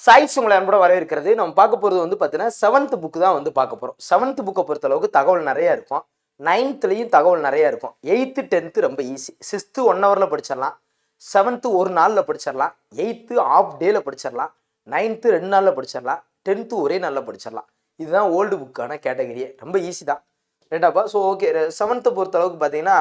Science உங்களை அன்போட வரவேற்கிறது. நம்ம பார்க்க போகிறது வந்து பார்த்தீங்கன்னா 7th புக்கு தான் வந்து பார்க்க போகிறோம். 7th புக்கை பொறுத்தளவுக்கு தகவல் நிறையா இருக்கும். 9thலையும் தகவல் நிறையா இருக்கும். 8th 10th ரொம்ப ஈஸி. 6th 1 ஹவரில் படிச்சிடலாம். 7th ஒரு நாளில் படிச்சிடலாம். 8th ஆஃப் டேயில் படிச்சிடலாம். 9th 2 நாளில் படிச்சிடலாம். 10th ஒரே நாளில் படிச்சிடலாம். இதுதான் ஓல்டு புக்கான கேட்டகரியே. ரொம்ப ஈஸி தான் ரைட்டாப்பா. ஸோ ஓகே, 7th பொறுத்தளவுக்கு பார்த்தீங்கன்னா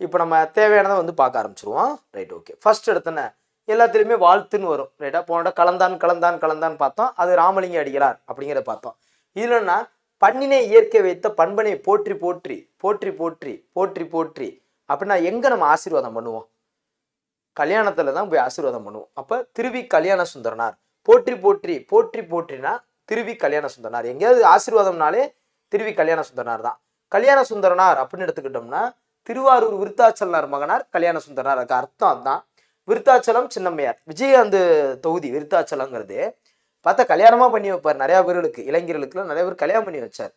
இப்போ நம்ம தேவையானதை வந்து பார்க்க ஆரம்பிச்சிருவோம். Right, okay. ஃபர்ஸ்ட் எடுத்தோன்னே எல்லாத்துலேயுமே வாழ்த்துன்னு வரும். ரைட்டா, போனோட கலந்தான் பார்த்தோம். அது ராமலிங்க அடிகளார் அப்படிங்கிறத பார்த்தோம். இதுலன்னா பண்ணினை இயற்கை வைத்த பண்பனை போற்றி போற்றி போற்றி போற்றி போற்றி போற்றி அப்படின்னா எங்கே நம்ம ஆசீர்வாதம் பண்ணுவோம்? கல்யாணத்தில் தான் போய் ஆசீர்வாதம் பண்ணுவோம். அப்போ திருவி கல்யாண சுந்தரனார் போற்றி போற்றி போற்றி போற்றினா திருவி கல்யாண சுந்தரனார். எங்கேயாவது ஆசீர்வாதம்னாலே திருவி கல்யாண சுந்தரனார் தான். கல்யாண சுந்தரனார் அப்படின்னு எடுத்துக்கிட்டோம்னா திருவாரூர் விருத்தாச்சலனார் மகனார் கல்யாண சுந்தரனார். அதுக்கு அர்த்தம் அதுதான். விருத்தாச்சலம் சின்னம்மையார், விஜயகாந்த் தொகுதி விருத்தாச்சலங்கிறது பார்த்தா கல்யாணமாக பண்ணி வைப்பார். நிறையா பேர்களுக்கு, இளைஞர்களுக்குலாம் நிறைய பேர் கல்யாணம் பண்ணி வச்சார்.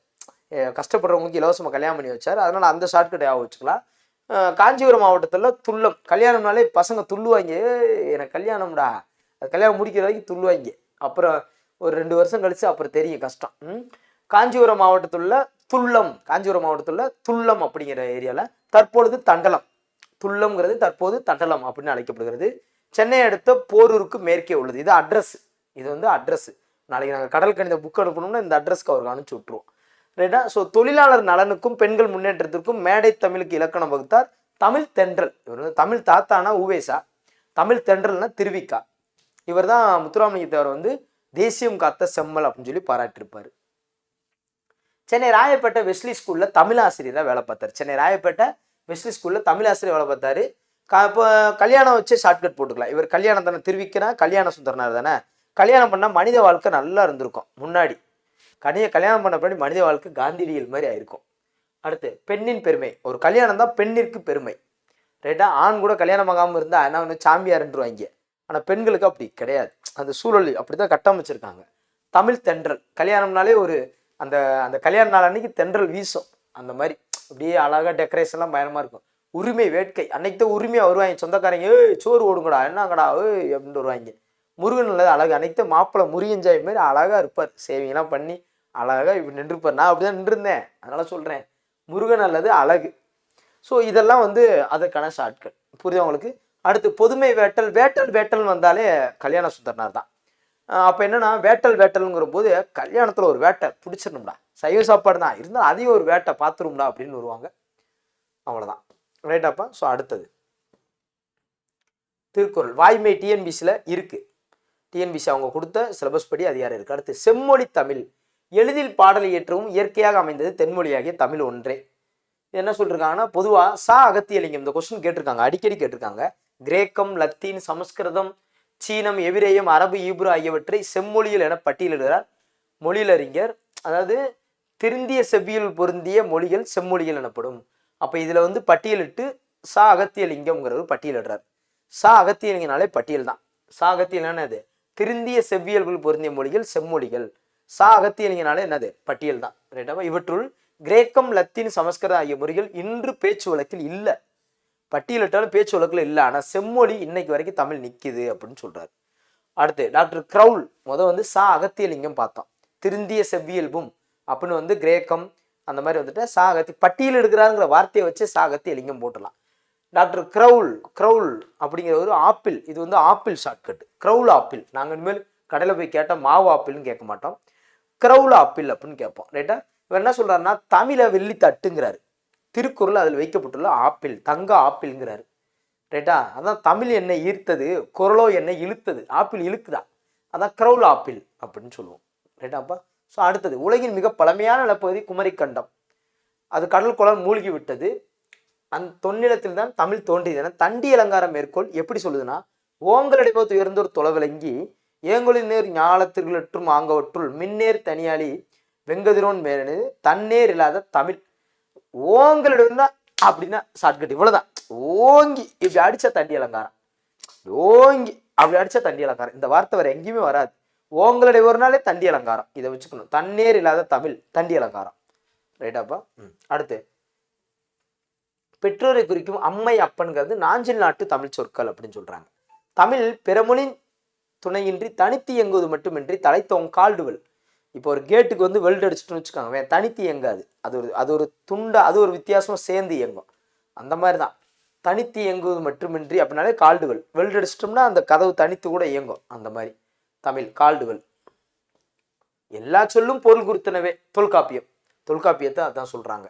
கஷ்டப்படுறவங்களுக்கு இலவசமாக கல்யாணம் பண்ணி வச்சார். அதனால் அந்த ஷார்ட்கட் ஞாபகம் வச்சுக்கலாம். காஞ்சிபுரம் மாவட்டத்தில் துல்லம், கல்யாணம்னாலே பசங்க துள்ளுவாங்க. எனக்கு கல்யாணம்டா, அது கல்யாணம் முடிக்கிற வரைக்கும் துள்ளுவாங்க. அப்புறம் ஒரு 2 வருஷம் கழிச்சு அப்புறம் தெரியும் கஷ்டம். காஞ்சிபுரம் மாவட்டத்தில் துல்லம், காஞ்சிபுரம் மாவட்டத்தில் துல்லம் அப்படிங்கிற ஏரியாவில் தற்பொழுது தண்டலம், துல்லம்ங்கிறது தற்போது தண்டலம் அப்படின்னு அழைக்கப்படுகிறது. சென்னை அடுத்த போரூருக்கு மேற்கே உள்ளது. இது அட்ரஸ், இது வந்து அட்ரஸ். நாளைக்கு நாங்கள் கடல் கணித புக் அனுப்பணும்னா இந்த அட்ரஸ்க்கு அவருக்கு அனுப்பிச்சி விட்ருவோம். ரைட்டா. ஸோ தொழிலாளர் நலனுக்கும் பெண்கள் முன்னேற்றத்திற்கும் மேடை தமிழுக்கு இலக்கணம் வகுத்தார் தமிழ் தென்றல். இவர் வந்து தமிழ் தாத்தானா உவேசா, தமிழ் தென்றல்னா திருவிக்கா. இவர் தான் முத்துராமலிங்க தேவர் வந்து தேசியம் காத்த செம்மல் அப்படின்னு சொல்லி பாராட்டியிருப்பார். சென்னை ராயப்பேட்டை வெஸ்லி ஸ்கூலில் தமிழ் ஆசிரியராக வேலை பார்த்தார். சென்னை ராயப்பேட்டை வெஸ்லி ஸ்கூலில் தமிழ் ஆசிரியர் வேலை பார்த்தாரு. இப்போ கல்யாணம் வச்சு ஷார்ட்கட் போட்டுக்கலாம். இவர் கல்யாணம் தானே, திருவிக்கிறா கல்யாண சுந்தரனார் தானே. கல்யாணம் பண்ணால் மனித வாழ்க்கை நல்லா இருந்திருக்கும். முன்னாடி கல்யாணம் பண்ண பின்னாடி மனித வாழ்க்கை காந்தியடிகள் மாதிரி ஆயிருக்கும். அடுத்து பெண்ணின் பெருமை. ஒரு கல்யாணம் தான் பெண்ணிற்கு பெருமை. ரைட்டா. ஆண் கூட கல்யாணம் ஆகாமல் இருந்தால் என்ன ஒன்று சாமியார்ன்றுவாங்க. ஆனால் பெண்களுக்கு அப்படி கிடையாது. அந்த சூழல் அப்படி தான் கட்டமைச்சிருக்காங்க. தமிழ் தென்றல், கல்யாணம்னாலே ஒரு அந்த அந்த கல்யாண நாள் அன்னைக்கு தென்றல் வீசும். அந்த மாதிரி அப்படியே அழகாக டெக்கரேஷன்லாம் பயணமாக இருக்கும். உரிமை வேட்கை அன்னைக்கு தான் உரிமையாக வருவாங்க சொந்தக்காரங்க. சோறு ஓடுங்கடா, என்னங்கடா அப்படின்னு வருவாங்க. முருகன் நல்லது அழகு. அன்னைக்கு தான் மாப்பிள்ளை முருகஞ்சாய் மாதிரி அழகாக இருப்பார். சேவிங்லாம் பண்ணி அழகாக இப்படி நின்றுப்பார். நான் அப்படி தான் நின்றுருந்தேன், அதனால் சொல்கிறேன். முருகன் அல்லது அழகு. ஸோ இதெல்லாம் வந்து அதற்கான ஷார்ட்கட். புரியுது உங்களுக்கு? அடுத்து பொதுமை வேட்டல். வேட்டல் வந்தாலே கல்யாண சுந்தரனார் தான். அப்போ என்னன்னா வேட்டல்ங்கிற போது கல்யாணத்தில் ஒரு வேட்டை பிடிச்சிடணும்டா, சைவ சாப்பாடு தான் இருந்தால் அதையும் ஒரு வேட்டை பார்த்துரும்டா அப்படின்னு வருவாங்க. அவ்வளோதான். ரைட்டாப்பா. ஸோ அடுத்தது திருக்குறள். வாய்மை டிஎன்பிசியில் இருக்குது. டிஎன்பிசி அவங்க கொடுத்த சிலபஸ் படி அதிகாரம் இருக்குது. அடுத்து செம்மொழி தமிழ். எளிதில் பாடலை ஏற்றவும் இயற்கையாக அமைந்தது தென்மொழியாகிய தமிழ் ஒன்றே. என்ன சொல்லியிருக்காங்கன்னா பொதுவாக அகத்தியலிங்கம் இந்த கொஸ்டின் கேட்டிருக்காங்க, அடிக்கடி கேட்டிருக்காங்க. கிரேக்கம், லத்தீன், சமஸ்கிருதம், சீனம், எபிரேயம், அரபு, ஈப்ரு ஆகியவற்றை செம்மொழியில் என பட்டியலிடுகிறார் மொழியிலறிஞர். அதாவது திருந்திய செவ்வியல் பொருந்திய மொழிகள் செம்மொழிகள் எனப்படும். அப்போ இதில் வந்து பட்டியலிட்டு அகத்தியலிங்கம்ங்கிறவர் பட்டியலிடுறார். அகத்தியலிங்கனாலே பட்டியல் தான். அகத்தியல் என்னது? திருந்திய செவ்வியல்கள் பொருந்திய மொழிகள் செம்மொழிகள். அகத்தியலிங்கனாலே என்னது? பட்டியல் தான். ரைட்டாவா? இவற்றுள் கிரேக்கம், லத்தீன், சமஸ்கிருதம் ஆகிய மொழிகள் இன்று பேச்சு வழக்கில் இல்லை. பட்டியலிட்டாலும் பேச்சு வழக்கில் இல்லை. ஆனால் செம்மொழி இன்னைக்கு வரைக்கும் தமிழ் நிற்கிது அப்படின்னு சொல்றாரு. அடுத்து டாக்டர் கிரவுல் வந்து அகத்தியலிங்கம் பார்த்தோம். திருந்திய செவ்வியல்பும் அப்படின்னு வந்து கிரேக்கம் அந்த மாதிரி வந்துட்டு பட்டியல் எடுக்கிறாங்கிற வார்த்தையை வச்சு அகத்தியலிங்கம் போட்டலாம். டாக்டர் கிரவுல் அப்படிங்கிற ஒரு ஆப்பிள். இது வந்து ஆப்பிள் ஷார்ட்கட். Graul apple. நாங்கள் இனிமேல் கடையில் போய் கேட்டால் மாவு ஆப்பிள்னு கேட்க மாட்டோம், கிரவுல் ஆப்பிள் அப்படின்னு கேட்போம். ரைட்டா. இவர் என்ன சொல்றாருன்னா தமிழை வெள்ளி தட்டுங்கிறாரு. திருக்குறள் அதில் வைக்கப்பட்டுள்ள ஆப்பிள் தங்க ஆப்பிள்ங்கிறாரு. ரைட்டா. அதான் தமிழ் என்னை ஈர்த்தது, குரலோ என்னை இழுத்தது. ஆப்பிள் இழுக்குதா, அதான் கிரவுல் ஆப்பிள் அப்படின்னு சொல்லுவோம். ரைட்டாப்பா. ஸோ அடுத்தது உலகின் மிக பழமையான நிலப்பகுதி குமரிக்கண்டம். அது கடல் குளம் மூழ்கி விட்டது. அந்த தொன்னிலத்தில் தான் தமிழ் தோன்றியது என தண்டி அலங்காரம் மேற்கோள் எப்படி சொல்லுதுன்னா ஓங்கலடைபோத்து உயர்ந்தோர் தொலைவிலங்கி ஏங்கொழில் நேர் ஞாலத்திற்கும் ஆங்கவற்றுள் மின்னேர் தனியாளி வெங்கதிரோன் மேலனு தன்னேர் இல்லாத தமிழ். ஓங்கலிடம் தான் அப்படின்னா ஷார்ட்கட் இவ்வளவுதான். ஓங்கி இப்படி அடிச்ச தண்டி அலங்காரம், ஓங்கி அப்படி அடிச்ச தண்டி அலங்காரம். இந்த வார்த்தை வேற எங்கேயுமே வராது. ஓங்களுடைய ஒரு நாளே தண்டி அலங்காரம். இதை வச்சுக்கணும். தன்னேர் இல்லாத தமிழ் தண்டி அலங்காரம். ரைட்டாப்பா. அடுத்து பெற்றோரை குறிக்கும் அம்மை அப்பன்கிறது நாஞ்சில் நாட்டு தமிழ் சொற்கள் அப்படின்னு சொல்றாங்க. தமிழ் பிறமொழி துணையின்றி தனித்து இயங்குவது மட்டுமின்றி தலைத்தோங்க கால்டுவல். இப்போ ஒரு கேட்டுக்கு வந்து வெல்ட் அடிச்சுட்டுன்னு வச்சுக்கோங்க, தனித்து இயங்காது, அது ஒரு துண்டா, அது ஒரு வித்தியாசமாக சேர்ந்து இயங்கும். அந்த மாதிரி தான் தனித்து இயங்குவது மட்டுமின்றி அப்படின்னாலே கால்டுவல். வெல்ட் அடிச்சிட்டோம்னா அந்த கதவு தனித்து கூட இயங்கும். அந்த மாதிரி தமிழ் கால்டுவல். எல்லா சொல்லும் பொருள் குறித்தனவே தொல்காப்பியத்தை அதான் சொல்றாங்க.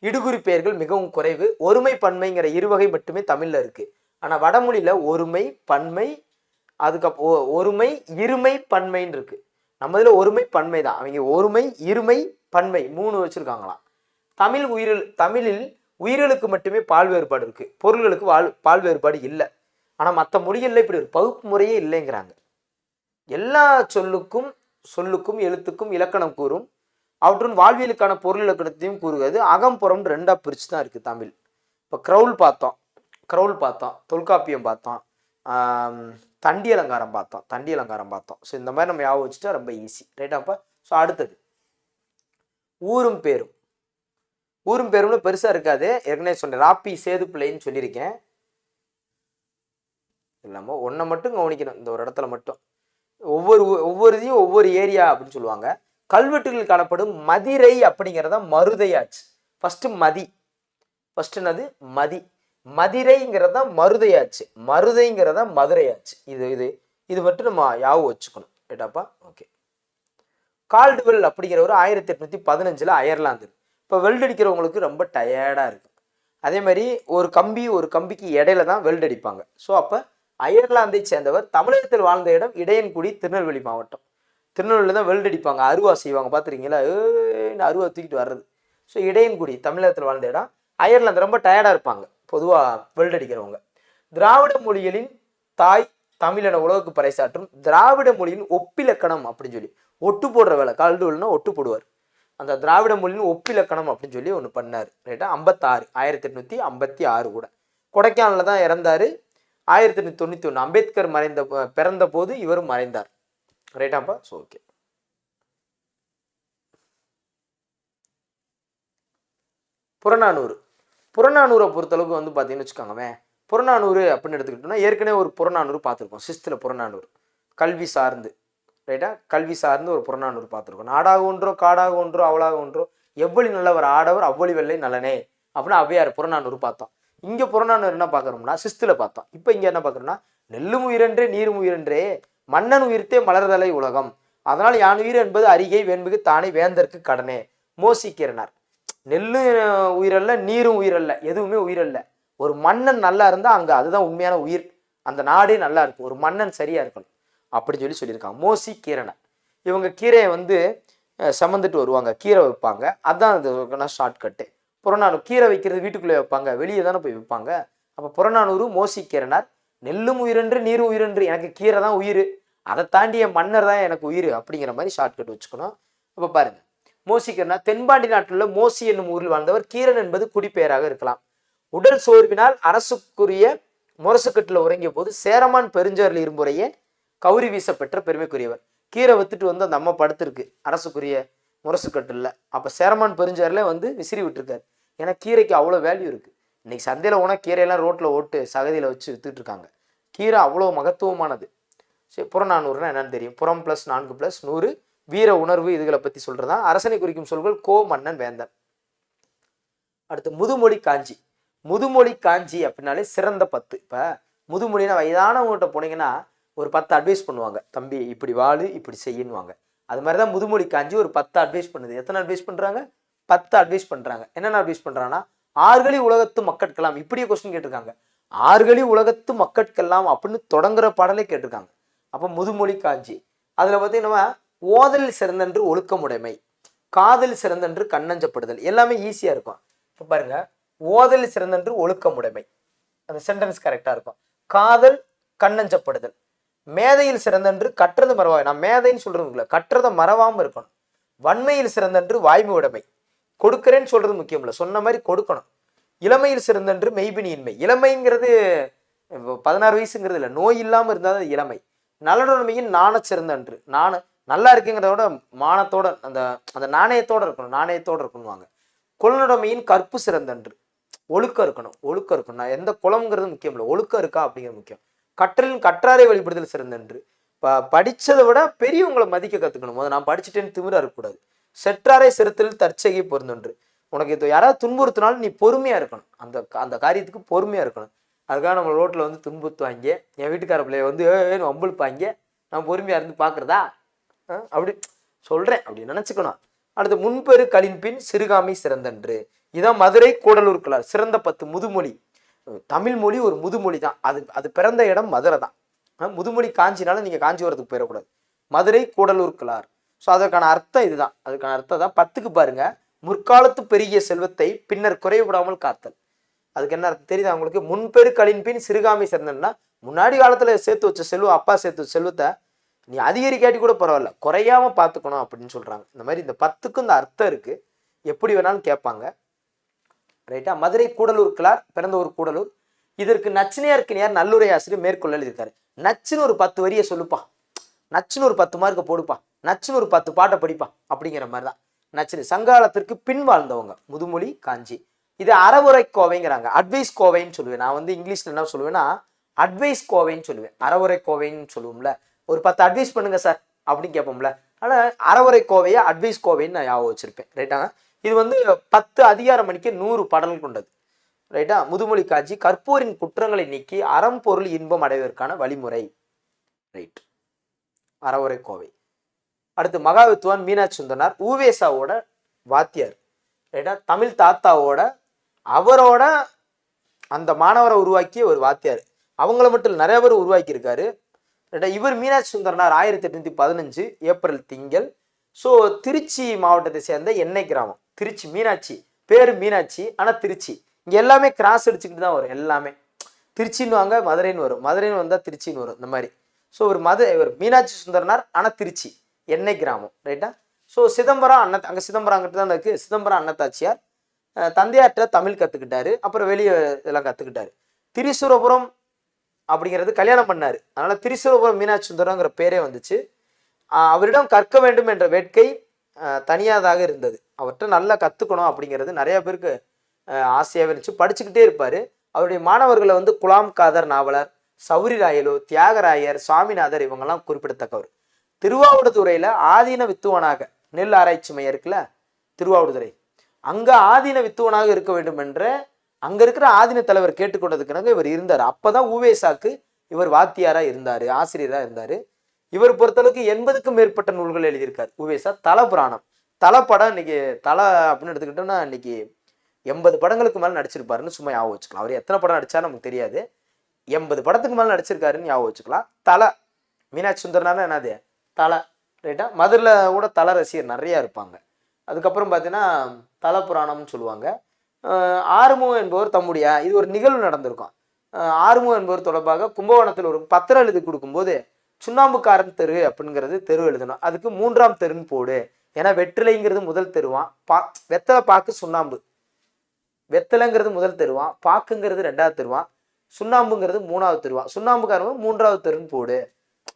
இடுகுறி பெயர்கள் மிகவும் குறைவு. ஒருமை பன்மைங்கிற இருவகை மட்டுமே தமிழ்ல இருக்கு. ஆனா வடமொழியில ஒருமை பன்மை, அதுக்கப்புறம் ஒருமை இருமை பன்மைன்னு இருக்கு. நம்ம இதுல ஒருமை பன்மை தான், அவங்க ஒருமை இருமை பன்மை 3 வச்சிருக்காங்களாம். தமிழில் உயிர்களுக்கு மட்டுமே பால் வேறுபாடு இருக்கு, பொருள்களுக்கு பால் வேறுபாடு இல்லை. ஆனா மற்ற மொழிகள்ல இப்படி ஒரு பகுப்பு முறையே இல்லைங்கிறாங்க. எல்லா சொல்லுக்கும் எழுத்துக்கும் இலக்கணம் கூறும், அவற்றுன் வாழ்வியலுக்கான பொருள் இலக்கணத்தையும் கூறுகிறது. அகம்புறம் 2ஆ பிரிச்சு தான் இருக்கு தமிழ். இப்போ க்ரௌல் பார்த்தோம், தொல்காப்பியம் பார்த்தோம், தண்டி அலங்காரம் பார்த்தோம். ஸோ இந்த மாதிரி நம்ம ஞாபகம் வச்சுட்டா ரொம்ப ஈஸி, ரைட்டாப்பா. ஸோ அடுத்தது ஊரும் பேரும்னு பெருசா இருக்காது. ஏற்கனவே சொன்னேன், ராப்பி சேது பிள்ளைன்னு சொல்லியிருக்கேன். இல்லாமல் ஒன்றை மட்டும் கவனிக்கணும், இந்த ஒரு இடத்துல மட்டும் ஒவ்வொரு இதையும் ஒவ்வொரு ஏரியா அப்படின்னு சொல்லுவாங்க. கல்வெட்டுகளில் காணப்படும் மதிரை அப்படிங்கிறத மருதையாச்சு. என்னது மதி, மதிரைங்கிறதா மருதையாச்சு, மருதைங்கிறதா மதுரையாச்சு. இது மட்டும் நம்ம ஞாபகம் வச்சுக்கணும், ரைட்டாப்பா. ஓகே. கால்டுவெல் அப்படிங்கிறவர் 1815 அயர்லாந்து. இப்போ வெல்ட் அடிக்கிறவங்களுக்கு ரொம்ப டயர்டாக இருக்கு. அதே மாதிரி ஒரு கம்பிக்கு இடையில தான் வெல்ட் அடிப்பாங்க. ஸோ அப்போ அயர்லாந்தை சேர்ந்தவர். தமிழகத்தில் வாழ்ந்த இடம் இடையன்குடி, திருநெல்வேலி மாவட்டம். திருநெல்வேலியில் தான் வெல்ட் அடிப்பாங்க, அருவா செய்வாங்க, பார்த்துருக்கீங்களா, அருவா தூக்கிட்டு வர்றது. ஸோ இடையன்குடி தமிழகத்தில் வாழ்ந்த இடம். அயர்லாந்து ரொம்ப டயர்டாக இருப்பாங்க பொதுவாக வெல்ட் அடிக்கிறவங்க. திராவிட மொழிகளின் தாய் தமிழ் என உலகுக்கு பறைசாற்றும் திராவிட மொழியின் ஒப்பிலக்கணம் அப்படின்னு சொல்லி ஒட்டு போடுற வேலை. கால்டுவெல்னா ஒட்டு போடுவார். அந்த திராவிட மொழியின் ஒப்பிலக்கணம் அப்படின்னு சொல்லி ஒன்று பண்ணார், ரைட்டா. 1856 கூட கொடைக்கானலில் தான் இறந்தார். 1891 அம்பேத்கர் பிறந்த போது இவரும் மறைந்தார், ரைட்டாப்பா. So okay. புறநானூரை பொறுத்தளவுக்கு வந்து பார்த்தீங்கன்னு வச்சுக்கோங்க, புறநானூறு அப்படின்னு எடுத்துக்கிட்டோம்னா ஏற்கனவே ஒரு புறநானூறு பார்த்துருக்கோம், 6th புறநானூறு கல்வி சார்ந்து, ரைட்டா. கல்வி சார்ந்து ஒரு புறநானூறு பார்த்துருக்கோம். நாடாக ஒன்றோ காடாக ஒன்றோ அவளாக ஒன்றோ எவ்வளி நல்லவர் ஆடவர் அவ்வளி வெள்ளை நலனே அப்படின்னு ஔவையார் புறநானூறு பார்த்தோம். இங்கே புறநானூறு என்ன பார்க்குறோம்னா 6th பார்த்தோம். இப்போ இங்கே என்ன பார்க்குறோம்னா, நெல்லும் உயிரென்றே நீரும் உயிரென்றே மன்னன் உயிர்த்தே மலர்தலை உலகம், அதனால் யான் உயிர் என்பது அரிகை வேண்புக்கு தானே வேந்தற்கு கடனே மோசிக்கிறனார். நெல்லும் உயிரல்ல, நீரும் உயிரல்ல, எதுவுமே உயிரல்ல. ஒரு மன்னன் நல்லா இருந்தால் அங்கே அதுதான் உண்மையான உயிர், அந்த நாடே நல்லா இருக்கும், ஒரு மன்னன் சரியா இருக்கணும் அப்படின்னு சொல்லியிருக்காங்க. மோசி கீரனார். இவங்க கீரையை வந்து சமந்துட்டு வருவாங்க, கீரை வைப்பாங்க, அதுதான் அது ஷார்ட்கட்டு. புறநானூறு கீரை வைக்கிறது வீட்டுக்குள்ளே வைப்பாங்க, வெளியே தானே போய் வைப்பாங்க. அப்போ புறநானூறு மோசி கீரனார். நெல்லும் உயிரென்று நீரும் உயிரென்று, எனக்கு கீரை தான் உயிர், அதை தாண்டிய மன்னர் தான் எனக்கு உயிர் அப்படிங்கிற மாதிரி ஷார்ட்கட் வச்சுக்கணும். அப்போ பாருங்க, மோசிக்கிறனா தென்பாண்டி நாட்டில் மோசி என்னும் ஊரில் வாழ்ந்தவர். கீரன் என்பது குடிப்பெயராக இருக்கலாம். உடல் சோர்வினால் அரசுக்குரிய முரசுக்கட்டில் உறங்கிய போது சேரமான் பெருஞ்சேரல் இரும்புறையே கௌரி வீச பெற்ற பெருமைக்குரியவர். கீரை வித்துட்டு வந்து அந்த அம்மா படுத்திருக்கு அரசுக்குரிய முரசுக்கட்டில். அப்போ சேரமான் பெருஞ்சேரலே வந்து விசிறி விட்டுருக்காரு. ஏன்னா கீரைக்கு அவ்வளோ வேல்யூ இருக்குது. இன்னைக்கு சந்தையில் போனால் கீரையெல்லாம் ரோட்டில் ஓட்டு சகதியில் வச்சு வித்துட்டு இருக்காங்க. கீரை அவ்வளோ மகத்துவமானது. சரி, புறநானூறுனா என்னன்னு தெரியும். புறம் +4+100 வீர உணர்வு இதுகளை பற்றி சொல்கிறதா. அரசனை குறிக்கும் சொல்கள் கோ மன்னன் வேந்தன். அடுத்து முதுமொழி காஞ்சி அப்படின்னாலே சிறந்த 10. இப்போ முதுமொழினா வயதானவங்ககிட்ட போனீங்கன்னா ஒரு 10 அட்வைஸ் பண்ணுவாங்க, தம்பி இப்படி வாழு இப்படி செய்யணுவாங்க. அது மாதிரி தான் முதுமொழி காஞ்சி ஒரு 10 அட்வைஸ் பண்ணுது. எத்தனை அட்வைஸ் பண்ணுறாங்க? 10 அட்வைஸ் பண்ணுறாங்க. என்னென்ன அட்வைஸ் பண்ணுறாங்கன்னா, ஆறுகளி உலகத்து மக்கட்கெல்லாம், இப்படியே கொஸ்டின் கேட்டிருக்காங்க. ஆறுகளி உலகத்து மக்கட்கெல்லாம் அப்படின்னு தொடங்குற பாடலே கேட்டிருக்காங்க. அப்போ முதுமொழி காஞ்சி. அதில் பார்த்தீங்கன்னா ஓதலில் சிறந்தன்று ஒழுக்கமுடைமை, காதல் சிறந்தன்று கண்ணஞ்சப்படுதல், எல்லாமே ஈஸியாக இருக்கும். இப்போ பாருங்க, ஓதலில் சிறந்தன்று ஒழுக்கமுடைமை, அந்த சென்டென்ஸ் கரெக்டாக இருக்கும். காதல் கண்ணஞ்சப்படுதல். மேதையில் சிறந்தன்று கற்றது மறவா, நான் மேதைன்னு சொல்றது இல்லை, கற்றதை மறவாமல் இருக்கணும். வன்மையில் சிறந்தன்று வாய்மை உடைமை, கொடுக்குறேன்னு சொல்றது முக்கியம் இல்லை, சொன்ன மாதிரி கொடுக்கணும். இளமையில் சிறந்தன்று மெய்பினியின்மை, இளமைங்கிறது 16 வயசுங்கிறது இல்லை, நோய் இல்லாமல் இருந்தால் அது இளமை. நலனுடைமையின் நாண சிறந்தன்று, நல்லா இருக்குங்கிறத விட மானத்தோட அந்த அந்த நாணயத்தோட இருக்கணும்வாங்க. குலனுடைமையின் கற்பு சிறந்தன்று, ஒழுக்கம் இருக்கணும். நான் எந்த குலம்ங்கிறது முக்கியம் இல்லை, ஒழுக்கம் இருக்கா அப்படிங்கிறது முக்கியம். கற்றலின் கற்றாரை வழிபடுதல் சிறந்தன்று, படிச்சதை விட பெரியவங்களை மதிக்க கத்துக்கணும். போது நான் படிச்சுட்டேன்னு திமிரா இருக்கக்கூடாது. செற்றாரை சிறுத்தில் தற்செய்கை பொருந்தொன்று. உனக்கு இது யாராவது துன்புறுத்தினாலும் நீ பொறுமையா இருக்கணும். அந்த அந்த காரியத்துக்கு பொறுமையா இருக்கணும். அதுக்காக நம்ம ரோட்ல வந்து துன்புறுத்துவாங்க, என் வீட்டுக்கார பிள்ளைய வந்து வம்பிழுப்பாங்க, நான் பொறுமையா இருந்து பாக்குறதா அப்படி சொல்றேன் அப்படி நினைச்சுக்கணும். அடுத்து முன்பெரு களின் பின் சிறுகாமி சிறந்தன்று. இதான் மதுரை கூடலூர் கிளார் சிறந்த 10 முதுமொழி. தமிழ் மொழி ஒரு முதுமொழி தான். அது பிறந்த இடம் மதுரை தான். முதுமொழி காஞ்சினால நீங்க காஞ்சிபுரத்துக்கு போயிடக்கூடாது. மதுரை கூடலூர் கிளார். ஸோ அதற்கான அர்த்தம் இதுதான். அதுக்கான அர்த்தம் தான் 10க்கு பாருங்க. முற்காலத்து பெருகிய செல்வத்தை பின்னர் குறைவிடாமல் காத்தல். அதுக்கு என்ன அர்த்தம் தெரியுது அவங்களுக்கு? முன்பெரு களின் பின் சிறுகாமி சிறந்தன்னா முன்னாடி காலத்துல சேர்த்து வச்ச செல்வம், அப்பா சேர்த்து வச்ச செல்வத்தை நீ அதிகரிக்காட்டி கூட பரவாயில்ல, குறையாம பார்த்துக்கணும் அப்படின்னு சொல்றாங்க. இந்த மாதிரி இந்த 10க்கும் இந்த அர்த்தம் இருக்கு. எப்படி வேணாலும் கேட்பாங்க. ரைட்டா? மதுரை கூடலூர் கிளார் பிறந்த ஒரு கூடலூர். இதற்கு நச்சினையார்க்கினியார் நல்லுரை ஆசிரியர் மேற்கொள்ள எழுதியிருக்காரு. நச்சுன்னு ஒரு 10 வரியை சொல்லுப்பா, நச்சுன்னு ஒரு 10 மார்க்கை போடுப்பா, நச்சுன்னு ஒரு 10 பாட்டை படிப்பா அப்படிங்கிற மாதிரி தான் நச்சினி. சங்காலத்திற்கு பின் வாழ்ந்தவங்க முதுமொழி காஞ்சி. இது அறவுரை கோவைங்கிறாங்க. அட்வைஸ் கோவைன்னு சொல்லுவேன் நான். வந்து இங்கிலீஷ்ல என்ன சொல்லுவேன்னா அட்வைஸ் கோவைன்னு சொல்லுவேன். அறவுரை கோவைன்னு சொல்லுவோம்ல. ஒரு 10 அட்வைஸ் பண்ணுங்க சார் அப்படின்னு கேட்போம்ல. ஆனால் அறவுரை கோவையை அட்வைஸ் கோவைன்னு நான் ஞாபகம் வச்சிருப்பேன். ரைட்டாங்க? இது வந்து 10 அதிகார மணிக்கு 100 பாடல்கள் கொண்டது. ரைட்டா? முதுமொழி காஞ்சி கற்போரின் குற்றங்களை நீக்கி அறம் பொருள் இன்பம் அடைவதற்கான வழிமுறை. ரைட், அறவுரை கோவை. அடுத்து மகாவித்துவான் மீனாட்சி சுந்தரனார் ஊவேசாவோட வாத்தியார். ரைட்டா? தமிழ் தாத்தாவோட அவரோட அந்த மாணவரை உருவாக்கிய ஒரு வாத்தியார். அவங்கள மட்டும் நிறைய பேர் உருவாக்கி இருக்காரு. ரைட்டா? இவர் மீனாட்சி சுந்தரனார் 1815 ஏப்ரல் திங்கள். ஸோ திருச்சி மாவட்டத்தை சேர்ந்த எண்ணெய் கிராமம். திருச்சி மீனாட்சி பேரு மீனாட்சி, ஆனால் திருச்சி இங்கே எல்லாமே கிராஸ் அடிச்சுக்கிட்டு தான் வரும். எல்லாமே திருச்சின்னு வாங்க, மதுரைன்னு வரும், மதுரைன்னு வந்தால் திருச்சின்னு வரும், இந்த மாதிரி. ஸோ இவர் மீனாட்சி சுந்தரனார், ஆனால் திருச்சி எண்ணெய் கிராமம். ரைட்டா? ஸோ சிதம்பரம் அங்கே சிதம்பரம் அங்கிட்டு தான் இருக்குது. சிதம்பரம் அன்னத்தாச்சியார் தந்தையார்கிட்ட தமிழ் கற்றுக்கிட்டாரு. அப்புறம் வெளியே இதெல்லாம் கற்றுக்கிட்டாரு. திரிசூரபுரம் அப்படிங்கிறது கல்யாணம் பண்ணார். அதனால் திரிசூரபுரம் மீனாட்சி சுந்தரங்கிற பேரே வந்துச்சு. அவரிடம் கற்க வேண்டும் என்ற வேட்கை தனியாதாக இருந்தது. அவர்கிட்ட நல்லா கற்றுக்கணும் அப்படிங்கிறது நிறைய பேருக்கு ஆசையாக இருந்துச்சு. படிச்சுக்கிட்டே இருப்பார். அவருடைய மாணவர்களை வந்து குலாம் காதர் நாவலர், சௌரி ராயலு, தியாகராயர், சுவாமிநாதர் இவங்கெல்லாம் குறிப்பிடத்தக்கவர். திருவாவடுதுறையில் ஆதீன வித்துவனாக, நெல் ஆராய்ச்சி மையம் இருக்குல்ல திருவாவடுதுறை, அங்கே ஆதீன வித்துவனாக இருக்க வேண்டும் என்ற அங்கே இருக்கிற ஆதீன தலைவர் கேட்டுக்கொண்டதுக்குனாங்க இவர் இருந்தார். அப்போ தான் ஊவேசாக்கு இவர் வாத்தியாராக இருந்தார், ஆசிரியராக இருந்தார். இவர் பொறுத்தளவுக்கு 80க்கும் மேற்பட்ட நூல்கள் எழுதியிருக்காரு ஊவேசா. தல புராணம், தலை படம் இன்னைக்கு தலை அப்படின்னு எடுத்துக்கிட்டோம்னா இன்னைக்கு 80 படங்களுக்கு மேலே நடிச்சிருப்பாருன்னு சும்மா ஞாபகம் வச்சுக்கலாம். அவர் எத்தனை படம் நடிச்சா நமக்கு தெரியாது. 80 படத்துக்கு மேலே நடிச்சிருக்காருன்னு ஞாபகம் வச்சுக்கலாம். தலை மீனாட்சி சுந்தரனால என்னது தலை. ரைட்டா? மதுரில் கூட தலை ரசிகர் நிறையா இருப்பாங்க. அதுக்கப்புறம் பார்த்தீங்கன்னா தல புராணம்னு சொல்லுவாங்க. ஆறுமுகம் என்பவர் தம்முடைய இது ஒரு நிகழ்வு நடந்திருக்கும். ஆறுமுகம் என்பவர் தொடர்பாக கும்பகோணத்தில் ஒரு பத்திரம் எழுதி கொடுக்கும்போது சுண்ணாம்புக்காரன் தெரு அப்படிங்கிறது தெரு எழுதணும். அதுக்கு 3ஆம் தெருன்னு போடு. ஏன்னா வெற்றிலைங்கிறது முதல் தெருவான், வெத்தலை பாக்கு சுண்ணாம்பு, வெத்தலைங்கிறது முதல் தெருவான், பாக்குங்கிறது 2ஆவது தெருவான், சுண்ணாம்புங்கிறது 3ஆவது தெருவான், சுண்ணாம்புக்காரன் 3ஆவது தெருன்னு போடு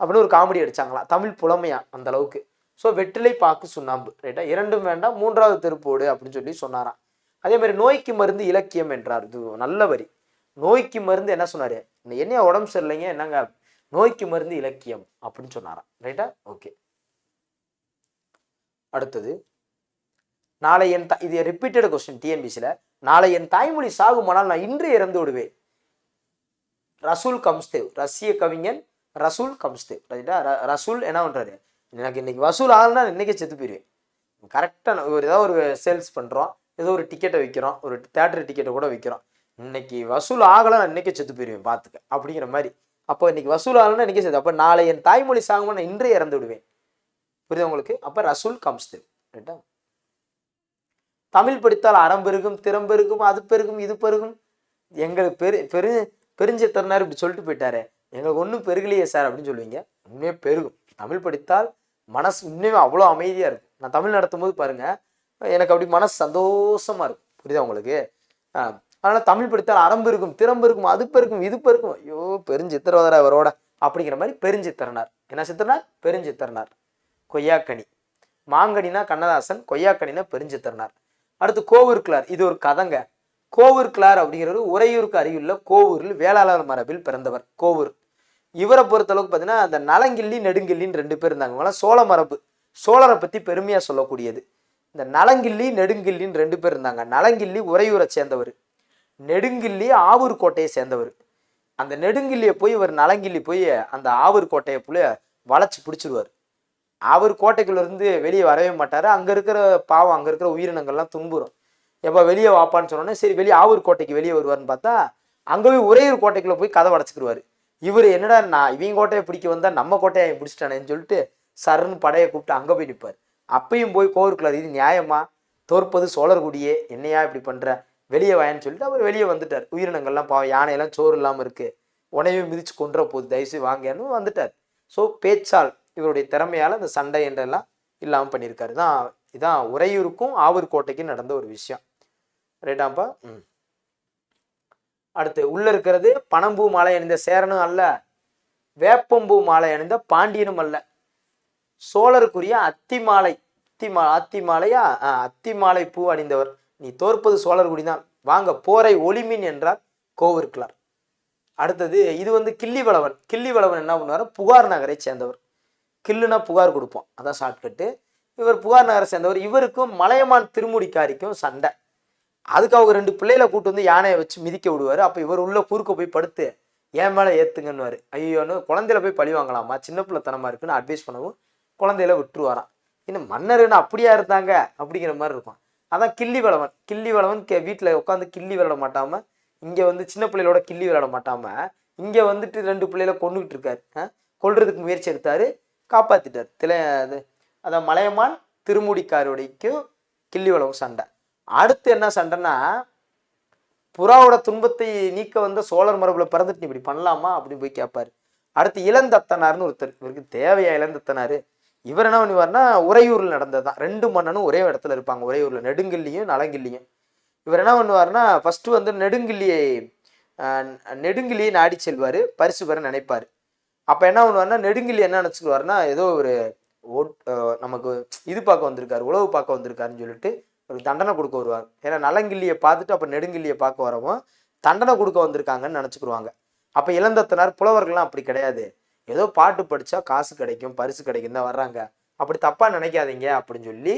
அப்படின்னு ஒரு காமெடி அடிச்சாங்களாம். தமிழ் புலமையா அந்த அளவுக்கு. ஸோ வெற்றிலை பாக்கு சுண்ணாம்பு. ரைட்டா? இரண்டும் வேண்டாம், 3ஆவது தெரு போடு அப்படின்னு சொல்லி சொன்னாராம். அதே மாதிரி நோய்க்கு மருந்து இலக்கியம் என்றார். இது நல்ல வரி. நோய்க்கு மருந்து என்ன சொன்னாரு? என்ன உடம்பு சரியில்லைங்க, என்னங்க நோய்க்கு மருந்து இலக்கியம் அப்படின்னு சொன்னாராம். ரைட்டா? ஓகே. அடுத்தது நாளை என் இது ரிப்பீட்டட் கொஸ்டின் டிஎன்பிசில. நாளை என் தாய்மொழி சாகுமானால் நான் இன்று இறந்து விடுவேன். ரசூல் கம்ஸ்தேவ், ரஷ்ய கவிஞன் ரசூல் கம்ஸ்தேவ். ரைட்டா? ரசூல் என்ன பண்றாரு? எனக்கு இன்னைக்கு வசூல் ஆகலன்னா இன்னைக்கே செத்து போயிடுவேன். கரெக்டாக ஒரு ஏதாவது ஒரு சேல்ஸ் பண்ணுறோம், ஏதோ ஒரு டிக்கெட்டை விற்கிறோம், ஒரு தேட்டர் டிக்கெட்டை கூட விற்கிறோம், இன்னைக்கு வசூல் ஆகலை நான் இன்னைக்கே செத்து போயிடுவேன் பார்த்துக்க அப்படிங்கிற மாதிரி. அப்போ இன்னைக்கு வசூல் ஆகலைன்னா இன்னைக்கே செத்து. அப்போ நாளை என் தாய்மொழி சாகுமா நான் இன்றே இறந்து விடுவேன். புரியுது உங்களுக்கு? அப்போ ரசூல் கம்ஸ்தேவ். ரைட்டா? தமிழ் படித்தால் அறம் பெருகும், திறம் பெருகும், அது பெருகும், இது பெருகும். எங்களுக்கு பெருஞ்சித்தரனார் இப்படி சொல்லிட்டு போயிட்டாரு, எங்களுக்கு ஒன்றும் பெருகலையே சார் அப்படின்னு சொல்லுவீங்க. உண்மையே பெருகும். தமிழ் படித்தால் மனசு உண்மையுமே அவ்வளோ அமைதியாக இருக்கும். நான் தமிழ் நடத்தும் போது பாருங்க, எனக்கு அப்படி மனசு சந்தோஷமா இருக்கும். புரியுதா உங்களுக்கு? அதனால தமிழ் படித்தால் அறம் பெருகும், திறம் பெருகும், அது பெருகும், இது பெருகும். ஐயோ பெருஞ்சித்திரவதர் அவரோட அப்படிங்கிற மாதிரி பெருஞ்சித்திரனார். என்ன சித்திரனார்? பெருஞ்சித்திரனார். கொய்யாக்கனி, மாங்கனினா கண்ணதாசன், கொய்யாக்கனினா பெருஞ்சித்திரனார். அடுத்து கோவூர் கிளார். இது ஒரு கதைங்க. கோவூர் கிளார் அப்படிங்கிறது உறையூருக்கு அருகிலுள்ள கோவூரில் வேளாளர் மரபில் பிறந்தவர். கோவூர் இவரை பொறுத்தளவுக்கு பார்த்தீங்கன்னா அந்த நலங்கிள்ளி நெடுங்கிள்ளின்னு 2 பேர் இருந்தாங்க. இவங்களாம் சோழ மரபு. சோழரை பற்றி பெருமையாக சொல்லக்கூடியது. இந்த நலங்கிள்ளி நெடுங்கிள்ளின்னு 2 பேர் இருந்தாங்க. நலங்கிள்ளி உறையூரை சேர்ந்தவர், நெடுங்கிள்ளி ஆவூர் கோட்டையை சேர்ந்தவர். அந்த நெடுங்கிள்ளியை போய் இவர் நலங்கிள்ளி போய் அந்த ஆவூர் கோட்டையை போய் வளைச்சி பிடிச்சிருவார். அவர் கோட்டைக்குள்ள இருந்து வெளியே வரவே மாட்டார். அங்கே இருக்கிற பாவம், அங்கே இருக்கிற உயிரினங்கள்லாம் துன்புறும். எப்போ வெளியே வாப்பான்னு சொன்னோன்னே சரி வெளியே ஆவூர் கோட்டைக்கு வெளியே வருவார்னு பார்த்தா அங்கே போய் உறையூர் கோட்டைக்குள்ள போய் கதை அடைச்சிக்கிடுவார். இவர் என்னடா நான் இவங்க கோட்டையை பிடிக்க வந்தால் நம்ம கோட்டையை பிடிச்சிட்டானேன்னு சொல்லிட்டு சருன்னு படையை கூப்பிட்டு அங்கே போய் நிற்பார். அப்பையும் போய் கோவருக்குள்ளார், இது நியாயமா, தோற்பது சோழர்குடியே, என்னையா இப்படி பண்ணுற, வெளியே வாயன்னு சொல்லிட்டு அவர் வெளியே வந்துட்டார். உயிரினங்கள்லாம் பாவம், யானையெல்லாம் சோறு இல்லாமல் இருக்குது, உனையும் மிதிச்சு கொன்ற போது தயவுசெய்து வாங்கன்னு வந்துட்டார். ஸோ பேச்சால் இவருடைய திறமையால் அந்த சண்டை என்றெல்லாம் இல்லாமல் பண்ணியிருக்காரு. இதான் உறையூருக்கும் ஆவூர் கோட்டைக்கும் நடந்த ஒரு விஷயம். ரைட்டாப்பா. அடுத்து உள்ள இருக்கிறது பனம்பூ மாலை அணிந்த சேரனும் அல்ல, வேப்பம்பூ மாலை அணிந்த பாண்டியனும் அல்ல, சோழருக்குரிய அத்திமாலை அத்திமாலையா அத்திமாலை பூ அணிந்தவர். நீ தோற்பது சோழர்குடி தான், வாங்க போரை ஒளிமின் என்றார் கோவூர்கிழார். அடுத்தது இது வந்து கிள்ளிவளவன். கிள்ளிவளவன் என்ன பண்ணுவார், புகார் நகரை சேர்ந்தவர். கில்லுனா புகார் கொடுப்போம், அதான் ஷார்ட்கட்டு. இவர் புகார் நகரை சேர்ந்தவர். இவருக்கும் மலையமான் திருமுடிக்காரிக்கும் சண்டை. அதுக்கு அவங்க 2 பிள்ளைகளை கூட்டு வந்து யானையை வச்சு மிதிக்க விடுவார். அப்போ இவர் உள்ள குறுக்க போய் படுத்து என் மேலே ஏற்றுங்கன்னுவார். ஐயோன்னு குழந்தையில போய் பழி வாங்கலாமா, சின்ன பிள்ளைத்தனமாக இருக்குன்னு அட்வைஸ் பண்ணவும் குழந்தையில விட்டுருவாராம். இன்னும் மன்னர்னு அப்படியா இருந்தாங்க அப்படிங்கிற மாதிரி இருக்கும். அதான் கிள்ளிவளவன். கிள்ளிவளவன் வீட்டில் உட்காந்து கிள்ளி விளையாட மாட்டாமல், இங்கே வந்து சின்ன பிள்ளைகளோட கிள்ளி விளையாட மாட்டாமல் இங்கே வந்துட்டு 2 பிள்ளைகளை கொண்டுகிட்டு இருக்காரு. கொல்றதுக்கு முயற்சி எடுத்தார், காப்பாற்றிட்டார். அதான் மலையமான் திருமுடிக்காரோடைக்கும் கிள்ளிவளவன் சண்டை. அடுத்து என்ன சண்டைன்னா, புறாவோட துன்பத்தை நீக்க வந்த சோழர் மரபுல பிறந்துட்டு இப்படி பண்ணலாமா அப்படின்னு போய் கேட்பாரு. அடுத்து இளந்தத்தனார்னு ஒருத்தர். இவருக்கு தேவையா இளந்தத்தனாரு? இவர் என்ன பண்ணுவார்னா, உறையூரில் நடந்ததுதான். 2 மன்னனும் ஒரே இடத்துல இருப்பாங்க உறையூரில், நெடுங்கிள்ளியும் நலங்கிள்ளியும். இவர் என்ன பண்ணுவார்னா, ஃபர்ஸ்ட் வந்து நெடுங்கிள்ளியை நாடி செல்வார், பரிசு பெற நினைப்பார். அப்போ என்ன பண்ணுவார்னா, நெடுங்கிள்ளி என்ன நினச்சிக்குவார்னா, ஏதோ ஒரு நமக்கு இது பார்க்க வந்திருக்காரு, உழவு பார்க்க வந்திருக்காருன்னு சொல்லிட்டு ஒரு தண்டனை கொடுக்க வருவாங்க. ஏன்னா நலங்கிள்ளியை பார்த்துட்டு அப்போ நெடுங்கிள்ளியை பார்க்க வரவும் தண்டனை கொடுக்க வந்திருக்காங்கன்னு நினச்சிக்கிடுவாங்க. அப்போ இளந்தத்தனார் புலவர்கள்லாம் அப்படி கிடையாது, ஏதோ பாட்டு படித்தா காசு கிடைக்கும், பரிசு கிடைக்கும் தான் வர்றாங்க, அப்படி தப்பாக நினைக்காதீங்க அப்படின்னு சொல்லி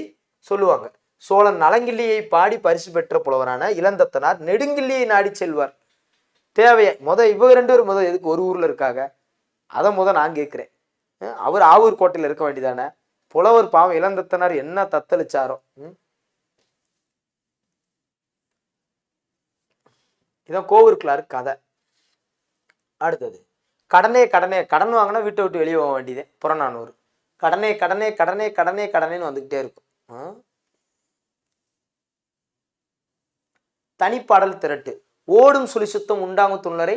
சொல்லுவாங்க. சோழன் நலங்கிள்ளியை பாடி பரிசு பெற்ற புலவரான இளந்தத்தனார் நெடுங்கிள்ளியை நாடி செல்வார். தேவையை இவங்க 2 பேரும் எதுக்கு ஒரு ஊரில் இருக்காங்க, அதை நான் கேட்குறேன். அவர் ஆவூர் கோட்டையில் இருக்க வேண்டியதானே. புலவர் பாவம் இளந்தத்தனார் என்ன தத்தளிச்சாரோ. இதான் கோவூர்கிழார் கதை. அடுத்தது கடன் வாங்கினா வீட்டை விட்டு வெளியே போக வேண்டியது. புறநானூறு. கடனேன்னு வந்துகிட்டே இருக்கும். தனிப்பாடல் திரட்டு. ஓடும் சுழி சுத்தம் உண்டாகும் துள்ளரை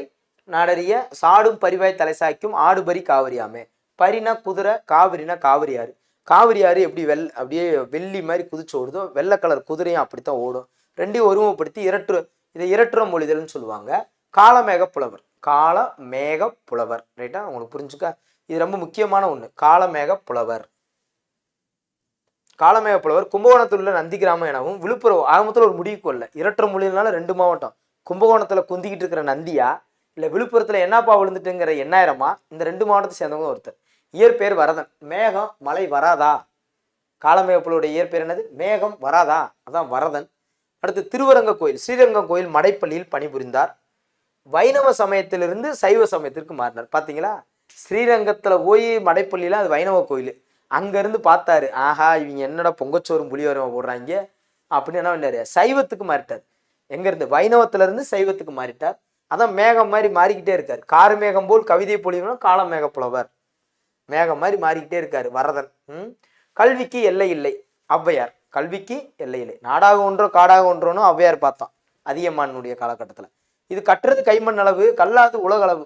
நாடறிய சாடும் பரிவாய் தலைசாய்க்கும் ஆடுபரி காவிரியாமே. பரினா குதிரை, காவிரினா காவிரியாறு. காவிரியாறு எப்படி அப்படியே வெள்ளி மாதிரி குதிச்சு ஓடுதோ, வெள்ளை கலர் குதிரையும் அப்படித்தான் ஓடும். 2ஐயும் ஒருமைப்படுத்தி இதை இரட்டுற மொழிதல்னு சொல்லுவாங்க. காலமேக புலவர். ரைட்டா, உங்களுக்கு புரிஞ்சுக்க, இது ரொம்ப முக்கியமான ஒண்ணு. காலமேக புலவர் கும்பகோணத்தில் உள்ள நந்தி கிராமம் எனவும் விழுப்புரம் ஆரம்பத்தில் ஒரு முடிவுக்கு வரல. இரட்டுற மொழியினால 2 மாவட்டம். கும்பகோணத்துல குந்திக்கிட்டு இருக்கிற நந்தியா இல்லை விழுப்புரத்துல என்னப்பா விழுந்துட்டுங்கிற எண்ணாயிரமா, இந்த 2 மாவட்டத்தை சேர்ந்தவங்க ஒருத்தர். இயற்பெயர் வரதன். மேகம் மழை வராதா, காலமேக புலவருடைய இயற்பெயர் என்னது, மேகம் வராதா, அதான் வரதன். அடுத்து திருவரங்க கோயில். ஸ்ரீரங்கம் கோயில் மடைப்பள்ளியில் பணிபுரிந்தார். வைணவ சமயத்திலிருந்து சைவ சமயத்திற்கு மாறினார். பார்த்தீங்களா, ஸ்ரீரங்கத்தில் போய் மடைப்பள்ளியில் அது வைணவ கோயில், அங்கேருந்து பார்த்தாரு, ஆஹா இவங்க என்னடா பொங்கச்சோறும் புளியோரம் போடுறாங்க அப்படின்னு என்ன பண்ணாரு, சைவத்துக்கு மாறிட்டார். எங்கேருந்து, வைணவத்திலிருந்து சைவத்துக்கு மாறிட்டார். அதான் மேகம் மாதிரி மாறிக்கிட்டே இருக்கார். கார் மேகம் போல் கவிதை பொழிவுனா காலமேக புலவர். மேகம் மாதிரி மாறிக்கிட்டே இருக்காரு வரதன். கல்விக்கு எல்லை இல்லை ஔவையார். கல்விக்கு எல்லை இல்லை. நாடாக ஒன்றோ காடாக ஒன்றோன்னு ஔவையார் பார்த்தோம் அதியமானுடைய காலகட்டத்தில். இது கட்டுறது கைமண் அளவு, கல்லாது உலகளவு.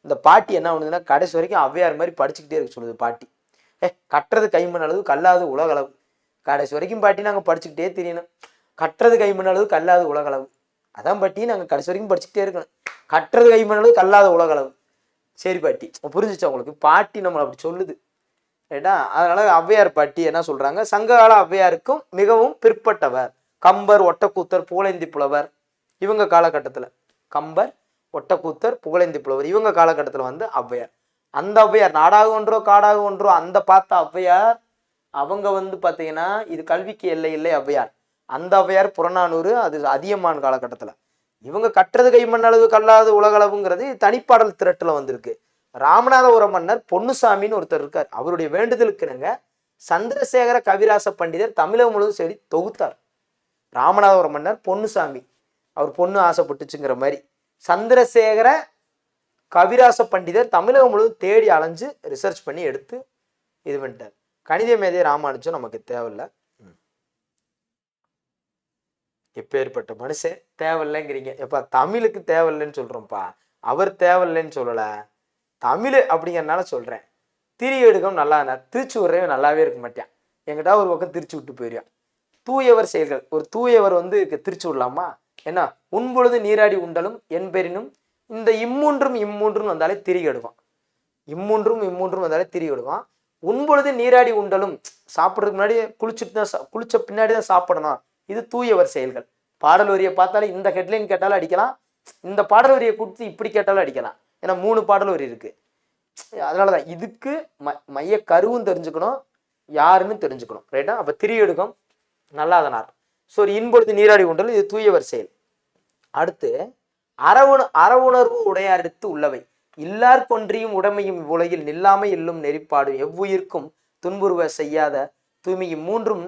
இந்த பாட்டி என்ன பண்ணுதுன்னா, கடைசி வரைக்கும் ஔவையார் மாதிரி படிச்சுக்கிட்டே இருக்க சொல்லுது பாட்டி. கட்டுறது கைமண் அளவு, கல்லாது உலகளவு. கடைசி வரைக்கும் பாட்டி நாங்கள் படிச்சுக்கிட்டே தெரியணும். கட்டுறது கைமண் அளவு, கல்லாது உலகளவு. அதான் பாட்டி, நாங்கள் கடைசி வரைக்கும் படிச்சுக்கிட்டே இருக்கணும். கட்டுறது கைமண் அளவு, கல்லாத உலகளவு. சரி பாட்டி, புரிஞ்சிச்சா உங்களுக்கு? பாட்டி நம்மளை அப்படி சொல்லுது. ரைட்டா, அதனால ஔவையார் பாட்டி என்ன சொல்றாங்க, சங்ககால ஔவையாருக்கும் மிகவும் பிற்பட்டவர். கம்பர், ஒட்டக்கூத்தர், புகழேந்தி புலவர் இவங்க காலகட்டத்தில். கம்பர், ஒட்டக்கூத்தர், புகழேந்தி புலவர் இவங்க காலகட்டத்தில் வந்து ஔவையார். அந்த ஔவையார் நாடாக ஒன்றோ காடாக ஒன்றோ அந்த பார்த்த ஔவையார் அவங்க வந்து பார்த்தீங்கன்னா இது கல்விக்கு எல்லை இல்லை ஔவையார். அந்த ஔவையார் புறநானூறு, அது அதியமான் காலகட்டத்தில். இவங்க கட்டுறது கைமண் அளவு கல்லாது உலகளவுங்கிறது தனிப்பாடல் திரட்டுல வந்திருக்கு. ராமநாதபுரம் மன்னர் பொன்னுசாமின்னு ஒருத்தர் இருக்கார். அவருடைய வேண்டுதலுக்குனுங்க சந்திரசேகர கவிராச பண்டிதர் தமிழகம் முழுவதும் சரி தொகுத்தார். ராமநாதபுரம் மன்னர் பொன்னுசாமி, அவர் பொண்ணு ஆசைப்பட்டுச்சுங்கிற மாதிரி சந்திரசேகர கவிராச பண்டிதர் தமிழகம் முழுவதும் தேடி அலைஞ்சு ரிசர்ச் பண்ணி எடுத்து இது பண்ணிட்டார். கணித மேதை ராமானுஜம் நமக்கு தேவையில்லை. எப்பேற்பட்ட மனுஷன் தேவையில்லைங்கிறீங்க. எப்பா தமிழுக்கு தேவையில்லைன்னு சொல்றோம்ப்பா, அவர் தேவையில்லைன்னு சொல்லல, தமிழ் அப்படிங்கிறனால சொல்றேன். திரியெடுக்கம் நல்லா இருந்தார், திருச்சி விடுறவே நல்லாவே இருக்க மாட்டேன். எங்கிட்ட ஒரு பக்கம் திருச்சி விட்டு போயிடுவான். தூயவர் செயல்கள், ஒரு தூயவர் வந்து திருச்சி விடலாமா? என்ன உண்பொழுது நீராடி உண்டலும் என்பெரினும் இந்த இம்மூன்றும் வந்தாலே திரிகெடுவான். இம்மூன்றும் வந்தாலே திரிகெடுவான். உண்பொழுது நீராடி உண்டலும், சாப்பிட்றதுக்கு முன்னாடி குளிச்ச பின்னாடி தான் சாப்பிடணும். இது தூயவர் செயல்கள். பாடல் வரியை பார்த்தாலே இந்த ஹெட்லைன் கேட்டாலும் அடிக்கலாம், இந்த பாடல் வரியை கொடுத்து இப்படி கேட்டாலும் அடிக்கலாம். ஏன்னா 3 பாடல் வரி இருக்கு. அதனாலதான் இதுக்கு மைய கருவும் தெரிஞ்சுக்கணும், யாருன்னு தெரிஞ்சுக்கணும். ரைட்டா? அப்ப திரியெடுக்கம் நல்லாதனார். ஸோ இன்பொழுது நீராடி உண்டல், இது தூயவர் செயல். அடுத்து அறவுணர்வு உடையாரிடத்து உள்ளவை இல்லார் கொன்றியும் உடைமையும் உலகில் நில்லாமை எல்லும் நெறிப்பாடும் எவ்வுயிர்க்கும் துன்புறுவ செய்யாத தூய்மையும் மூன்றும்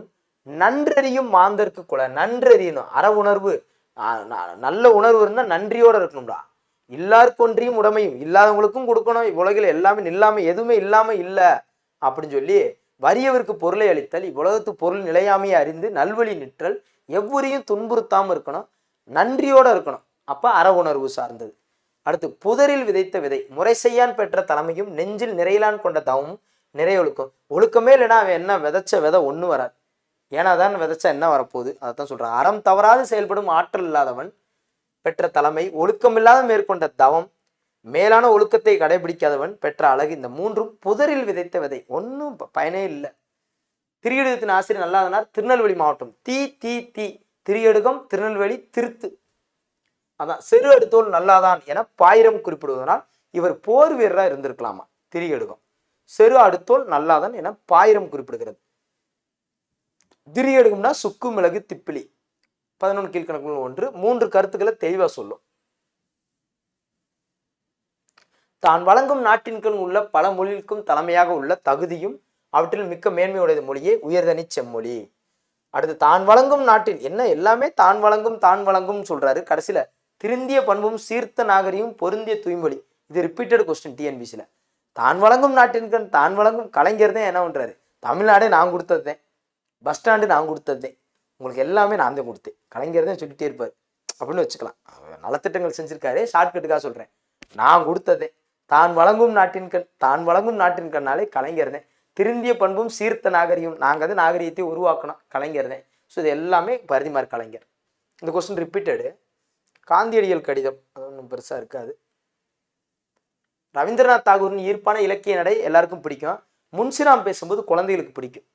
நன்றறியும் மாந்தருக்கு கூட. நன்றறியணும். அற உணர்வு, நல்ல உணர்வு இருந்தா நன்றியோட இருக்கணும்டா. இல்லார் கொன்றியும் உடைமையும், இல்லாதவங்களுக்கும் கொடுக்கணும். உலகில் எல்லாமே நில்லாமை, எதுவுமே இல்லாம இல்லை அப்படின்னு சொல்லி வறியவருக்கு பொருளை அளித்தல், இவ்வுலகத்து பொருள் நிலையாமையை அறிந்து நல்வழி நிற்றல், எவ்வொரையும் துன்புறுத்தாம இருக்கணும், நன்றியோட இருக்கணும். அப்ப அற உணர்வு சார்ந்தது. அடுத்து புதரில் விதைத்த விதை முறை செய்யான் பெற்ற தலைமையும் நெஞ்சில் நிறையிலான் கொண்ட தவமும் நிறையொழுக்கும். ஒழுக்கமே இல்லைன்னா அவன் என்ன விதைச்ச விதை ஒண்ணு வராது. ஏன்னா தான் விதைச்சா என்ன வரப்போகுது, அதைத்தான் சொல்றான். அறம் தவறாது செயல்படும் ஆற்றல் இல்லாதவன் பெற்ற தலைமை, ஒழுக்கமில்லாத மேற்கொண்ட தவம், மேலான ஒழுக்கத்தை கடைபிடிக்காதவன் பெற்ற அழகு, இந்த மூன்றும் புதரில் விதைத்த விதை, ஒன்றும் பயனே இல்லை. திரியெடுகத்தின் ஆசிரியர் நல்லாதனார், திருநெல்வேலி மாவட்டம். தீ திரியெடுகம் திருநெல்வேலி திருத்து. அதான் செரு அடுத்தோல் நல்லாதான் என பாயிரம் குறிப்பிடுவதனால் இவர் போர் வீரரா இருந்திருக்கலாமா. திரியெடுகம் செரு அடுத்தோல் நல்லாதான் என பாயிரம் குறிப்பிடுகிறது. திரியெடுகம்னா சுக்கு மிளகு திப்பிலி 11 கீழ்கணக்குகள் 1 3 கருத்துக்களை தெளிவா சொல்லும். தான் வழங்கும் நாட்டின்கள் உள்ள பல மொழிக்கும் தலைமையாக உள்ள தகுதியும் அவற்றில் மிக்க மேன்மையுடைய மொழியே உயர்தனி செம்மொழி. அடுத்து தான் வழங்கும் நாட்டின், என்ன எல்லாமே தான் வழங்கும் சொல்றாரு. கடைசியில திருந்திய பண்பும் சீர்த்த நாகரிகம் பொருந்திய தூய்மொழி. இது ரிப்பீட்டட் கொஸ்டின் டிஎன்பிசில. தான் வழங்கும் நாட்டின்கண் தான் வழங்கும் கலைஞர் தான் என்ன பண்றாரு, தமிழ்நாடே நான் கொடுத்ததேன், பஸ் ஸ்டாண்டு நான் கொடுத்ததேன், உங்களுக்கு எல்லாமே நான் தான் கொடுத்தேன், கலைஞர் தான் சொல்லிட்டே இருப்பார் அப்படின்னு வச்சுக்கலாம். நலத்திட்டங்கள் செஞ்சிருக்காரு, ஷார்ட்கட்டுக்காக சொல்றேன். நான் கொடுத்ததே தான் வழங்கும் நாட்டின்கண்ணாலே கலைஞர் தான். திருந்திய பண்பும் சீர்த்த நாகரிகம், நாங்கள் வந்து நாகரிகத்தை உருவாக்கணும், கலைஞர் தான். ஸோ இது எல்லாமே பரிதிமார் கலைஞர். இந்த கொஸ்டின் ரிப்பீட்டடு. காந்தியடிகள் கடிதம், அது ஒன்றும் பெருசாக இருக்காது. ரவீந்திரநாத் தாகூரின் ஈர்ப்பான இலக்கிய நடை எல்லாருக்கும் பிடிக்கும். முன்சிராம் பேசும்போது குழந்தைகளுக்கு பிடிக்கும்.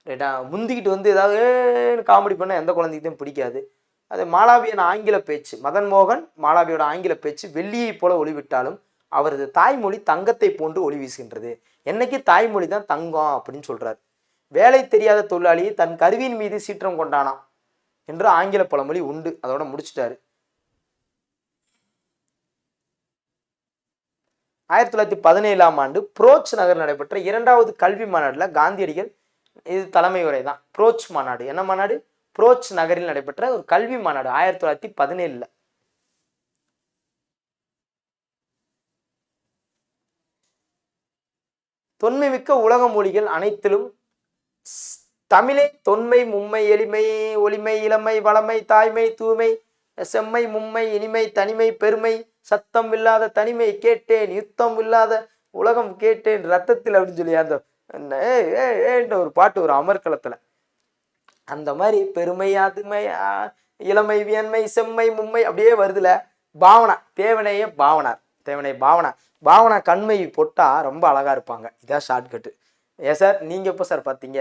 ரைட்டா? முந்திக்கிட்டு வந்து ஏதாவது காமெடி பண்ண எந்த குழந்தைக்கும் பிடிக்காது. அது மாளாவியன் ஆங்கில பேச்சு, மதன் மோகன் மாளாவியோட ஆங்கில பேச்சு வெள்ளியை போல ஒளிவிட்டாலும் அவரது தாய்மொழி தங்கத்தை போன்று ஒளி வீசுகின்றது. என்னைக்கு தாய்மொழி தான் தங்கம் அப்படின்னு சொல்றாரு. வேலை தெரியாத தொழிலாளியை தன் கருவியின் மீது சீற்றம் கொண்டானாம் என்று ஆங்கில பழமொழி உண்டு. அதோட முடிச்சுட்டாரு. 1917ஆம் ஆண்டு புரோச் நகர் நடைபெற்ற 2வது கல்வி மாநாடுல காந்தியடிகள், இது தலைமை உரை தான். புரோச் மாநாடு, என்ன மாநாடு? புரோச் நகரில் நடைபெற்ற ஒரு கல்வி மாநாடு 1917. தொன்மை மிக்க உலக மொழிகள் அனைத்திலும் தமிழே தொன்மை, மும்மை, எளிமை, ஒளிமை, இளமை, வளமை, தாய்மை, தூய்மை, செம்மை, மும்மை, இனிமை, தனிமை, பெருமை, சத்தம் இல்லாத தனிமை கேட்டேன், யுத்தம் இல்லாத உலகம் கேட்டேன் ரத்தத்தில் அப்படின்னு சொல்லி அந்த ஒரு பாட்டு ஒரு அமர்க்களத்துல. அந்த மாதிரி பெருமை, அதுமை, இளமை, வியன்மை, செம்மை, மும்மை அப்படியே வருதுல. பாவனா, தேவனைய பாவனா கண்மை போட்டா ரொம்ப அழகா இருப்பாங்க. இதான் ஷார்ட்கட்டு. ஏன் சார் நீங்க எப்போ சார் பார்த்தீங்க?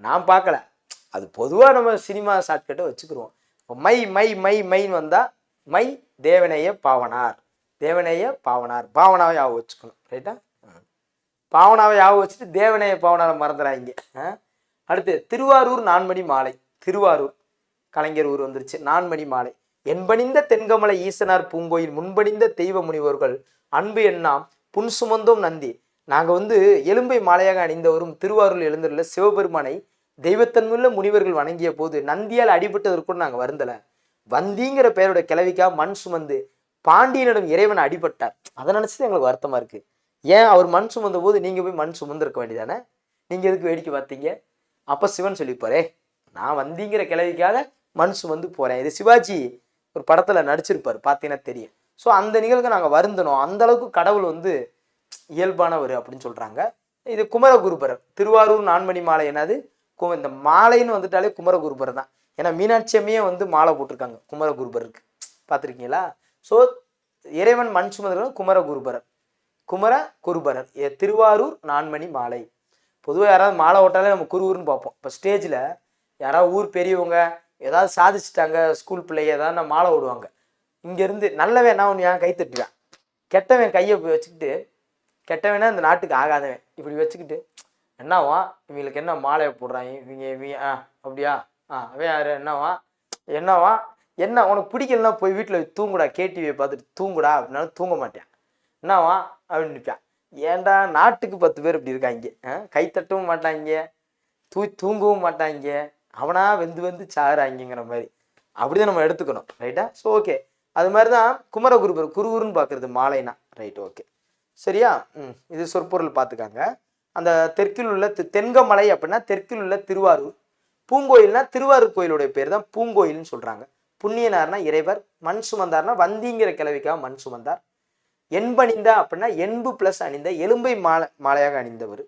நான் பார்க்கல. அது பொதுவாக நம்ம சினிமா ஷார்ட்கட்டை வச்சுக்கிடுவோம். மை மைன்னு வந்தா மை தேவனைய பாவனார், தேவநேய பாவனார். பாவனாவை ஞாபகம் வச்சுக்கணும். ரைட்டா? பாவனாவை ஞாபகம் வச்சுட்டு தேவநேய பாவனாரை மறந்துடாங்க. அடுத்து திருவாரூர் நான்மணி மாலை. திருவாரூர் கலைஞர் ஊர் வந்துருச்சு. நான்மணி மாலை. என்பணிந்த தென்கமலை ஈசனார் பூங்கோயில் முன்பணிந்த தெய்வ முனிவர்கள் அன்பு எண்ணாம் புன் சுமந்தோம் நந்தி. நாங்கள் எலும்பை மாலையாக அணிந்தவரும் திருவாரூர் எழுந்துள்ள சிவபெருமானை தெய்வத்தன்முள்ள முனிவர்கள் வணங்கிய போது நந்தியால் அடிபட்டதற்கும் நாங்கள் வருந்தலை. வந்திங்கிற பெயரோட கிளவிக்கா மண் சுமந்து பாண்டியனிடம் இறைவன் அடிபட்டார். அதை நினைச்சது எங்களுக்கு வருத்தமா இருக்கு. ஏன் அவர் மண் சுமந்த போது நீங்க போய் மண் சுமந்திருக்க வேண்டியதானே? நீங்க எதுக்கு வேடிக்கை பார்த்தீங்க? அப்ப சிவன் சொல்லிப்பாரே, நான் வந்திங்கிற கிளவிக்காக மண் சுமந்து போறேன். இது சிவாஜி ஒரு படத்துல நடிச்சிருப்பாரு, பார்த்தீங்கன்னா தெரியும். ஸோ அந்த நிகழ்வுக்கு நாங்கள் வருந்தணும். அந்த அளவுக்கு கடவுள் இயல்பானவர் அப்படின்னு சொல்றாங்க. இது குமரகுருபரர். திருவாரூர் நான்மணி மாலை. என்னது? இந்த மாலைன்னு வந்துட்டாலே குமரகுருபரர் தான். ஏன்னா மீனாட்சி அம்மையே மாலை போட்டிருக்காங்க குமரகுருபருக்கு. பார்த்துருக்கீங்களா? ஸோ இறைவன் மண் சுமந்தவர் குமரகுருபரர். குமரகுருபரர் திருவாரூர் நான்மணி மாலை. பொதுவாக யாராவது மாலை ஓட்டாலே நம்ம குருவூர்னு பார்ப்போம். இப்போ ஸ்டேஜில் யாராவது ஊர் பெரியவங்க ஏதாவது சாதிச்சுட்டாங்க, ஸ்கூல் பிள்ளைங்க ஏதாவது நான் மாலை ஓடுவாங்க. இங்கேருந்து நல்லவன் நான் ஒன்று ஏன் கை தட்டுவேன், கெட்டவன் கையை வச்சுக்கிட்டு, கெட்டவனா இந்த நாட்டுக்கு ஆகாதவன் இப்படி வச்சுக்கிட்டு என்னவா இவங்களுக்கு என்ன மாலையை போடுறாங்க இவங்க அப்படியா அவன் யாரு என்னவா என்ன உனக்கு பிடிக்கலன்னா போய் வீட்டில் தூங்குடா, கேடிவியை பார்த்துட்டு தூங்குடா அப்படின்னாலும் தூங்க மாட்டேன். என்னவா அப்படின்னு நிற்பான். ஏன்டா நாட்டுக்கு 10 பேர் இப்படி இருக்காங்க, கை தட்டவும் மாட்டாங்க, தூங்கவும் மாட்டாங்க, அவனா வெந்து சாகுறாங்கிற மாதிரி. அப்படிதான் நம்ம எடுத்துக்கணும். ரைட்டா? ஸோ ஓகே, அது மாதிரி தான் குமரகுருபர் குருகுருன்னு பார்க்குறது மாலைனா. ரைட், ஓகே, சரியா? இது சொற்பொருள் பார்த்துக்காங்க. அந்த தெற்கில் உள்ள தென்கமலை அப்படின்னா தெற்கில் உள்ள திருவாரூர். பூங்கோயில்னா திருவாரூர் கோயிலுடைய பேர் தான் பூங்கோயில்னு சொல்றாங்க. புண்ணியனார்னா இறைவர். மண் சுமந்தார்னா வந்திங்கிற கிளவிக்காக மண் சுமந்தார். என்பணிந்தா அப்படின்னா என்பு பிளஸ் அணிந்த எலும்பை மாலையாக அணிந்தவர்.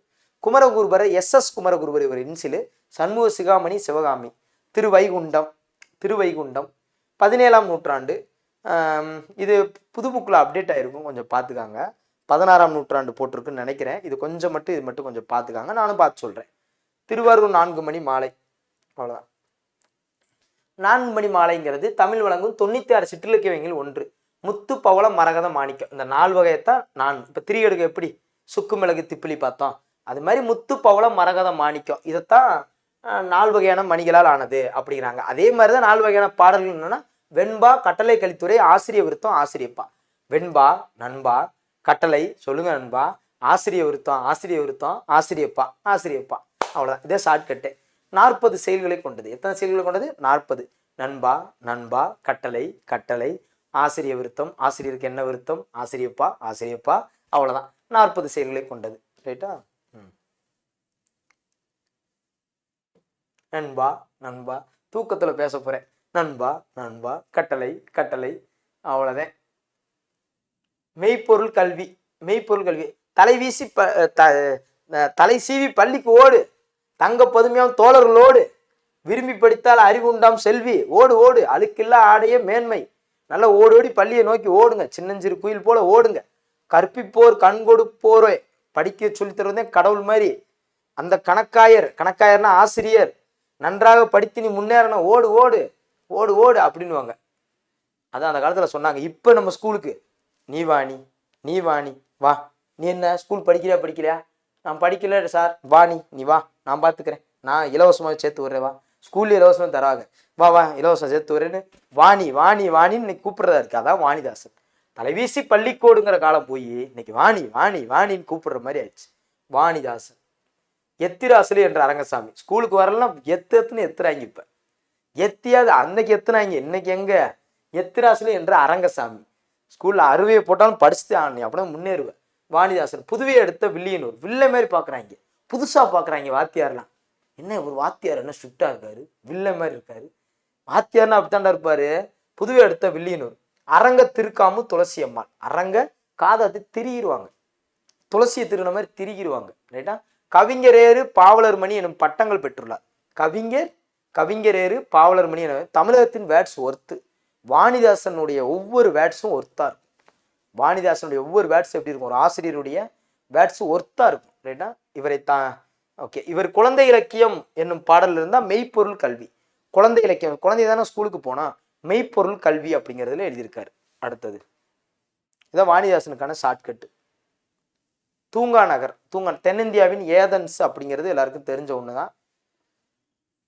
குமரகுருபரர் எஸ் குமரகுருபர். இவர் இன்சிலு சண்முக சிகாமணி சிவகாமி. திருவைகுண்டம் 17ஆம் நூற்றாண்டு. இது புது புக்கில் அப்டேட் ஆகிருக்கும், கொஞ்சம் பார்த்துக்காங்க. 16ஆம் நூற்றாண்டு போட்டிருக்குன்னு நினைக்கிறேன். இது மட்டும் கொஞ்சம் பார்த்துக்காங்க, நானும் பார்த்து சொல்கிறேன். திருவாரூர் 4 மணி மாலை. அவ்வளோதான். 4 மணி மாலைங்கிறது தமிழ் வழங்கும் 96 சிற்றிலக்கியங்கள் ஒன்று. முத்து பவளம் மரகதம் மாணிக்கம். இந்த 4 வகையத்தான் நான் இப்போ திரியடுக்கு எப்படி சுக்கு மிளகு திப்பிலி பார்த்தோம், அது மாதிரி முத்து பவளம் மரகதம் மாணிக்கம் இதைத்தான் 4 வகையான மணிகளால் ஆனது அப்படிங்கிறாங்க. அதே மாதிரி தான் 4 வகையான பாடல்கள் என்னன்னா வெண்பா, கட்டளை, கலித்துறை, ஆசிரிய விருத்தம், ஆசிரியப்பா. வெண்பா நண்பா, கட்டளை சொல்லுங்க நண்பா, ஆசிரிய விருத்தம் ஆசிரியப்பா. அவ்வளோதான். இதே ஷார்ட்கட்டு. 40 செயல்களை கொண்டது. எத்தனை செயல்களை கொண்டது? 40. நண்பா, கட்டளை, ஆசிரிய விருத்தம், ஆசிரியருக்கு என்ன விருத்தம், ஆசிரியப்பா. அவ்வளோதான். 40 செயல்களை கொண்டது. ரைட்டா? நண்பா தூக்கத்துல பேச போறேன். நண்பா கட்டளை. அவ்வளோதான். மெய்ப்பொருள் கல்வி. தலை சீவி பள்ளிக்கு ஓடு, தங்க பதுமையாம் தோழர்களோடு, விரும்பி படித்தால் அறிவுண்டாம் செல்வி, ஓடு அழுக்கில்லா ஆடைய மேன்மை. நல்லா ஓடி பள்ளியை நோக்கி ஓடுங்க, சின்னஞ்சிறு குயில் போல ஓடுங்க. கற்பிப்போர் கண் கொடுப்போரே, படிக்க சொல்லி தருவதே கடவுள் மாதிரி. அந்த கணக்காயர்னா ஆசிரியர், நன்றாக படித்து நீ முன்னேறணும், ஓடு அப்படின்னுவாங்க. அதான் அந்த காலத்துல சொன்னாங்க. இப்ப நம்ம ஸ்கூலுக்கு நீ வாணி வா, நீ என்ன ஸ்கூல் படிக்கலையா? நான் படிக்கல சார், வா நீ வா, நான் பார்த்துக்கிறேன், நான் இலவசமாக சேர்த்து விட்றேன், வா ஸ்கூல்ல இலவசமாக தராங்க, வா இலவசம் சேர்த்து விட்றேன்னு வாணின்னு இன்னைக்கு கூப்பிட்றதா இருக்கு. அதான் வாணிதாசன். தலைவீசி பள்ளிக்கோடுங்கிற காலம் போய் இன்னைக்கு வாணின்னு கூப்பிடுற மாதிரி ஆயிடுச்சு. வாணிதாசன். எத்திராசலி என்ற அரங்கசாமி. ஸ்கூலுக்கு வரலாம் எத்துன்னு எத்துறாங்க. இப்ப எத்தியாது அன்னைக்கு எத்துனாங்க, இன்னைக்கு எங்க? எத்திராசலி என்ற அரங்கசாமி. ஸ்கூல்ல அறுவையை போட்டாலும் படிச்சுட்டு ஆனி அப்படின்னா முன்னேறுவேன். வாணிதாசன். புதுவையை எடுத்த வில்லியனூர். வில்ல மாதிரி பாக்குறாங்க, புதுசா பாக்குறாங்க. வாத்தியார்லாம் என்ன ஒரு வாத்தியார் என்ன ஸ்ட்ரிக்டா இருக்காரு, வில்ல மாதிரி இருக்காரு. வாத்தியார்னா அப்படித்தாண்டா இருப்பாரு. புதுவை எடுத்த வில்லியனூர். அரங்க திருக்காமு துளசி அம்மாள். அரங்க காதாத்தி திரிகிடுவாங்க, துளசியை திருகிற மாதிரி திரிகிடுவாங்க. ரைட்டா? கவிஞரேறு பாவலர் மணி எனும் பட்டங்கள் பெற்றுள்ளார். கவிஞரேறு பாவலர் மணி என தமிழகத்தின் வேர்ட்ஸ் ஒர்த்து. வாணிதாசனுடைய ஒவ்வொரு வேர்ட்ஸும் ஒர்த்தா இருக்கும். வாணிதாசனுடைய ஒவ்வொரு வேர்ட்ஸ் எப்படி இருக்கும்? ஒரு ஆசிரியருடைய வேர்ட்ஸ் ஒர்த்தா இருக்கும். ரைட்டா? ஓகே. இவர் குழந்தை இலக்கியம் என்னும் பாடல் இருந்தா மெய்ப்பொருள் கல்வி. குழந்தை இலக்கியம், குழந்தை தானே ஸ்கூலுக்கு போனா மெய்ப்பொருள் கல்வி அப்படிங்கிறதுல எழுதியிருக்காரு. அடுத்தது இதான் வாணிதாசனுக்கான ஷார்ட்கட்டு. தூங்கா நகர், தென்னிந்தியாவின் ஏதன்ஸ் அப்படிங்கிறது எல்லாருக்கும் தெரிஞ்ச ஒண்ணுதான்.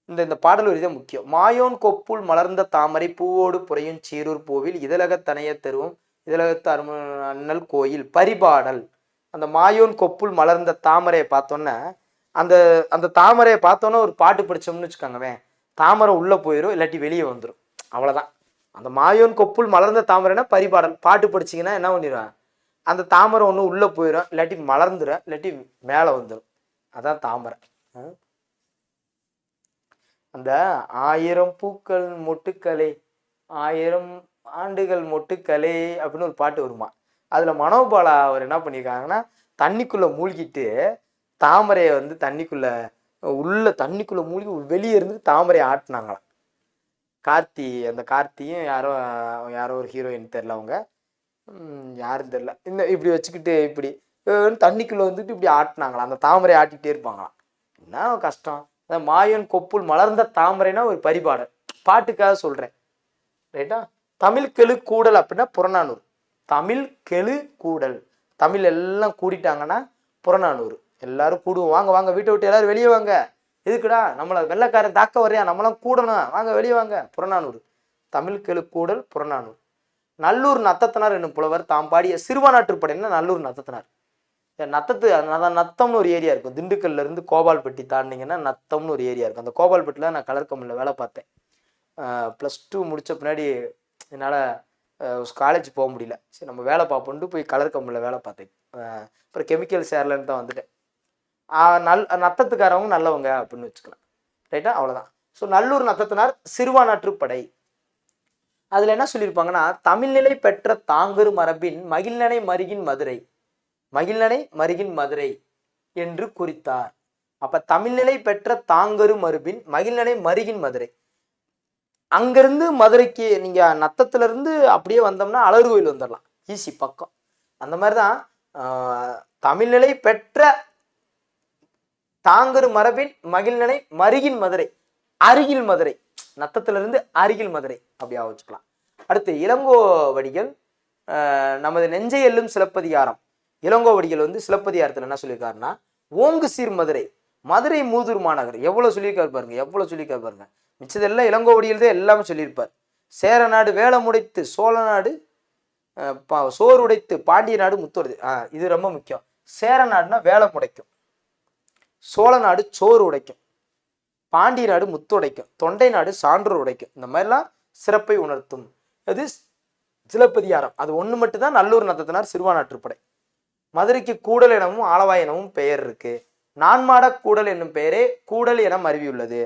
இந்த பாடல் வரி தான் முக்கியம். மாயோன் கொப்புள் மலர்ந்த தாமரை பூவோடு புறையும் சீரூர் பூவில் இதழகத் தனைய தெருவும் இதழகத்து அண்ணல் கோயில் பரிபாடல். அந்த மாயோன் கொப்புள் மலர்ந்த தாமரையை பார்த்தோன்னே அந்த அந்த தாமரையை பார்த்தோன்னே ஒரு பாட்டு படிச்சோம்னு வச்சுக்கோங்கவே, தாமரை உள்ள போயிடும், இல்லாட்டி வெளியே வந்துடும், அவ்வளவுதான். அந்த மாயோன் கொப்புள் மலர்ந்த தாமரைனா பரிபாடல். பாட்டு படிச்சிங்கன்னா என்ன பண்ணிடுவேன், அந்த தாமரை ஒன்று உள்ளே போயிடும், இல்லாட்டி மலர்ந்துடும், இல்லாட்டி மேலே வந்துடும், அதான் தாமரை. அந்த 1000 பூக்கள் மொட்டுக்களே 1000 ஆண்டுகள் மொட்டுக்களே அப்படின்னு ஒரு பாட்டு வருமா. அதுல மனோபாலா அவர் என்ன பண்ணியிருக்காங்கன்னா, தண்ணிக்குள்ள மூழ்கிட்டு தாமரையை வந்து தண்ணிக்குள்ள மூழ்கி வெளியே இருந்து தாமரையை ஆட்டினாங்களாம். அந்த கார்த்தியும் யாரோ ஒரு ஹீரோயின் தெரியல, அவங்க யாரும் தெரியல, இப்படி வச்சுக்கிட்டு இப்படி தண்ணிக்குள்ள வந்துட்டு இப்படி ஆட்டினாங்களாம். அந்த தாமரை ஆட்டிகிட்டே இருப்பாங்களாம். என்ன கஷ்டம். மாயன் கொப்புள் மலர்ந்த தாமரைனா ஒரு பரிபாடல், பாட்டுக்காக சொல்றேன், ரைட்டா. தமிழ் கெழு கூடல் அப்படின்னா புறநானூறு. தமிழ் கெழு கூடல், தமிழ் எல்லாம் கூடிட்டாங்கன்னா புறநானூறு. எல்லாரும் கூடுவோம், வாங்க வாங்க வீட்டை விட்டு எல்லாரும் வெளியே வாங்க, எதுக்குடா நம்மளை வெள்ளைக்காரன் தாக்க வரையா, நம்மளாம் கூடணும், வாங்க வெளியே வாங்க, புறநானூறு. தமிழ் கெழு கூடல் புறநானூறு. நல்லூர் நத்தத்தினார் என்னும் புலவர் தாம் பாடிய சிறுவானாற்றுப்படைன்னா நல்லூர் நத்தத்தினார். நத்தம்னு ஒரு ஏரியா இருக்கும், திண்டுக்கல்ல இருந்து கோபால்பட்டி தாண்டிங்கன்னா நத்தம்னு ஒரு ஏரியா இருக்கும். அந்த கோபால்பட்டியில் நான் கலர் கம்பெனியில் வேலை பார்த்தேன். +2 முடித்த பின்னாடி என்னால் காலேஜ் போக முடியல, சரி நம்ம வேலை பார்ப்போன்ட்டு போய் கலர் கம்பெனியில் வேலை பார்த்தேன். அப்புறம் கெமிக்கல் சேர்லன்னு தான் வந்துட்டேன். நத்தத்துக்காரவங்க நல்லவங்க அப்படின்னு வச்சுக்கலாம், ரைட்டா, அவ்வளோதான். ஸோ நல்லூர் நத்தத்தினார் சிறுவானாற்றுப்படை. அதில் என்ன சொல்லியிருப்பாங்கன்னா, தமிழ்நிலை பெற்ற தாங்கரு மரபின் மகிழ்நனை மருகின் மதுரை என்று குறித்தார். அப்ப தமிழ்நிலை பெற்ற தாங்கரு மரபின் மகிழ்நனை மருகின் மதுரை. அங்கிருந்து மதுரைக்கு நீங்க நத்தத்துல இருந்து அப்படியே வந்தோம்னா அழகு கோயில் வந்துடலாம், ஈஸி பக்கம். அந்த மாதிரிதான் தமிழ்நிலை பெற்ற தாங்கரு மரபின் மகிழ்நனை மருகின் மதுரை, அருகில் மதுரை, நத்தத்துல இருந்து அருகில் மதுரை அப்படியா வச்சுக்கலாம். அடுத்து இளங்கோவடிகள் நமது நெஞ்சை எல்லும் சிலப்பதிகாரம். இளங்கோவடிகள் வந்து சிலப்பதிகாரத்துல என்ன சொல்லியிருக்காருன்னா, ஓங்கு சீர் மதுரை மூதூர் மாநகர். எவ்வளவு சொல்லியிருக்காரு பாருங்க, மிச்சதெல்லாம் இளங்கோவடிகள் தான் எல்லாமே சொல்லியிருப்பார். சேர நாடு வேலமுடைத்து சோழ நாடு சோறு உடைத்து பாண்டிய நாடு முத்துறது. இது ரொம்ப முக்கியம். சேர நாடுனா வேலை முடைக்கும், சோழ நாடு சோறு உடைக்கும், பாண்டிய நாடு முத்து உடைக்கும், தொண்டை நாடு சான்று உடைக்கும். இந்த மாதிரிலாம் சிறப்பை உணர்த்தும் அது சிலப்பதிகாரம். அது ஒண்ணு மட்டும்தான் நல்லூர் நத்தத்தினார் சிறுவானாற்றுப்படை. மதுரைக்கு கூடல் எனவும் ஆலவாய் எனவும் பெயர் இருக்கு. நான்மாட கூடல் என்னும் பெயரே கூடல் என மருவியுள்ளது.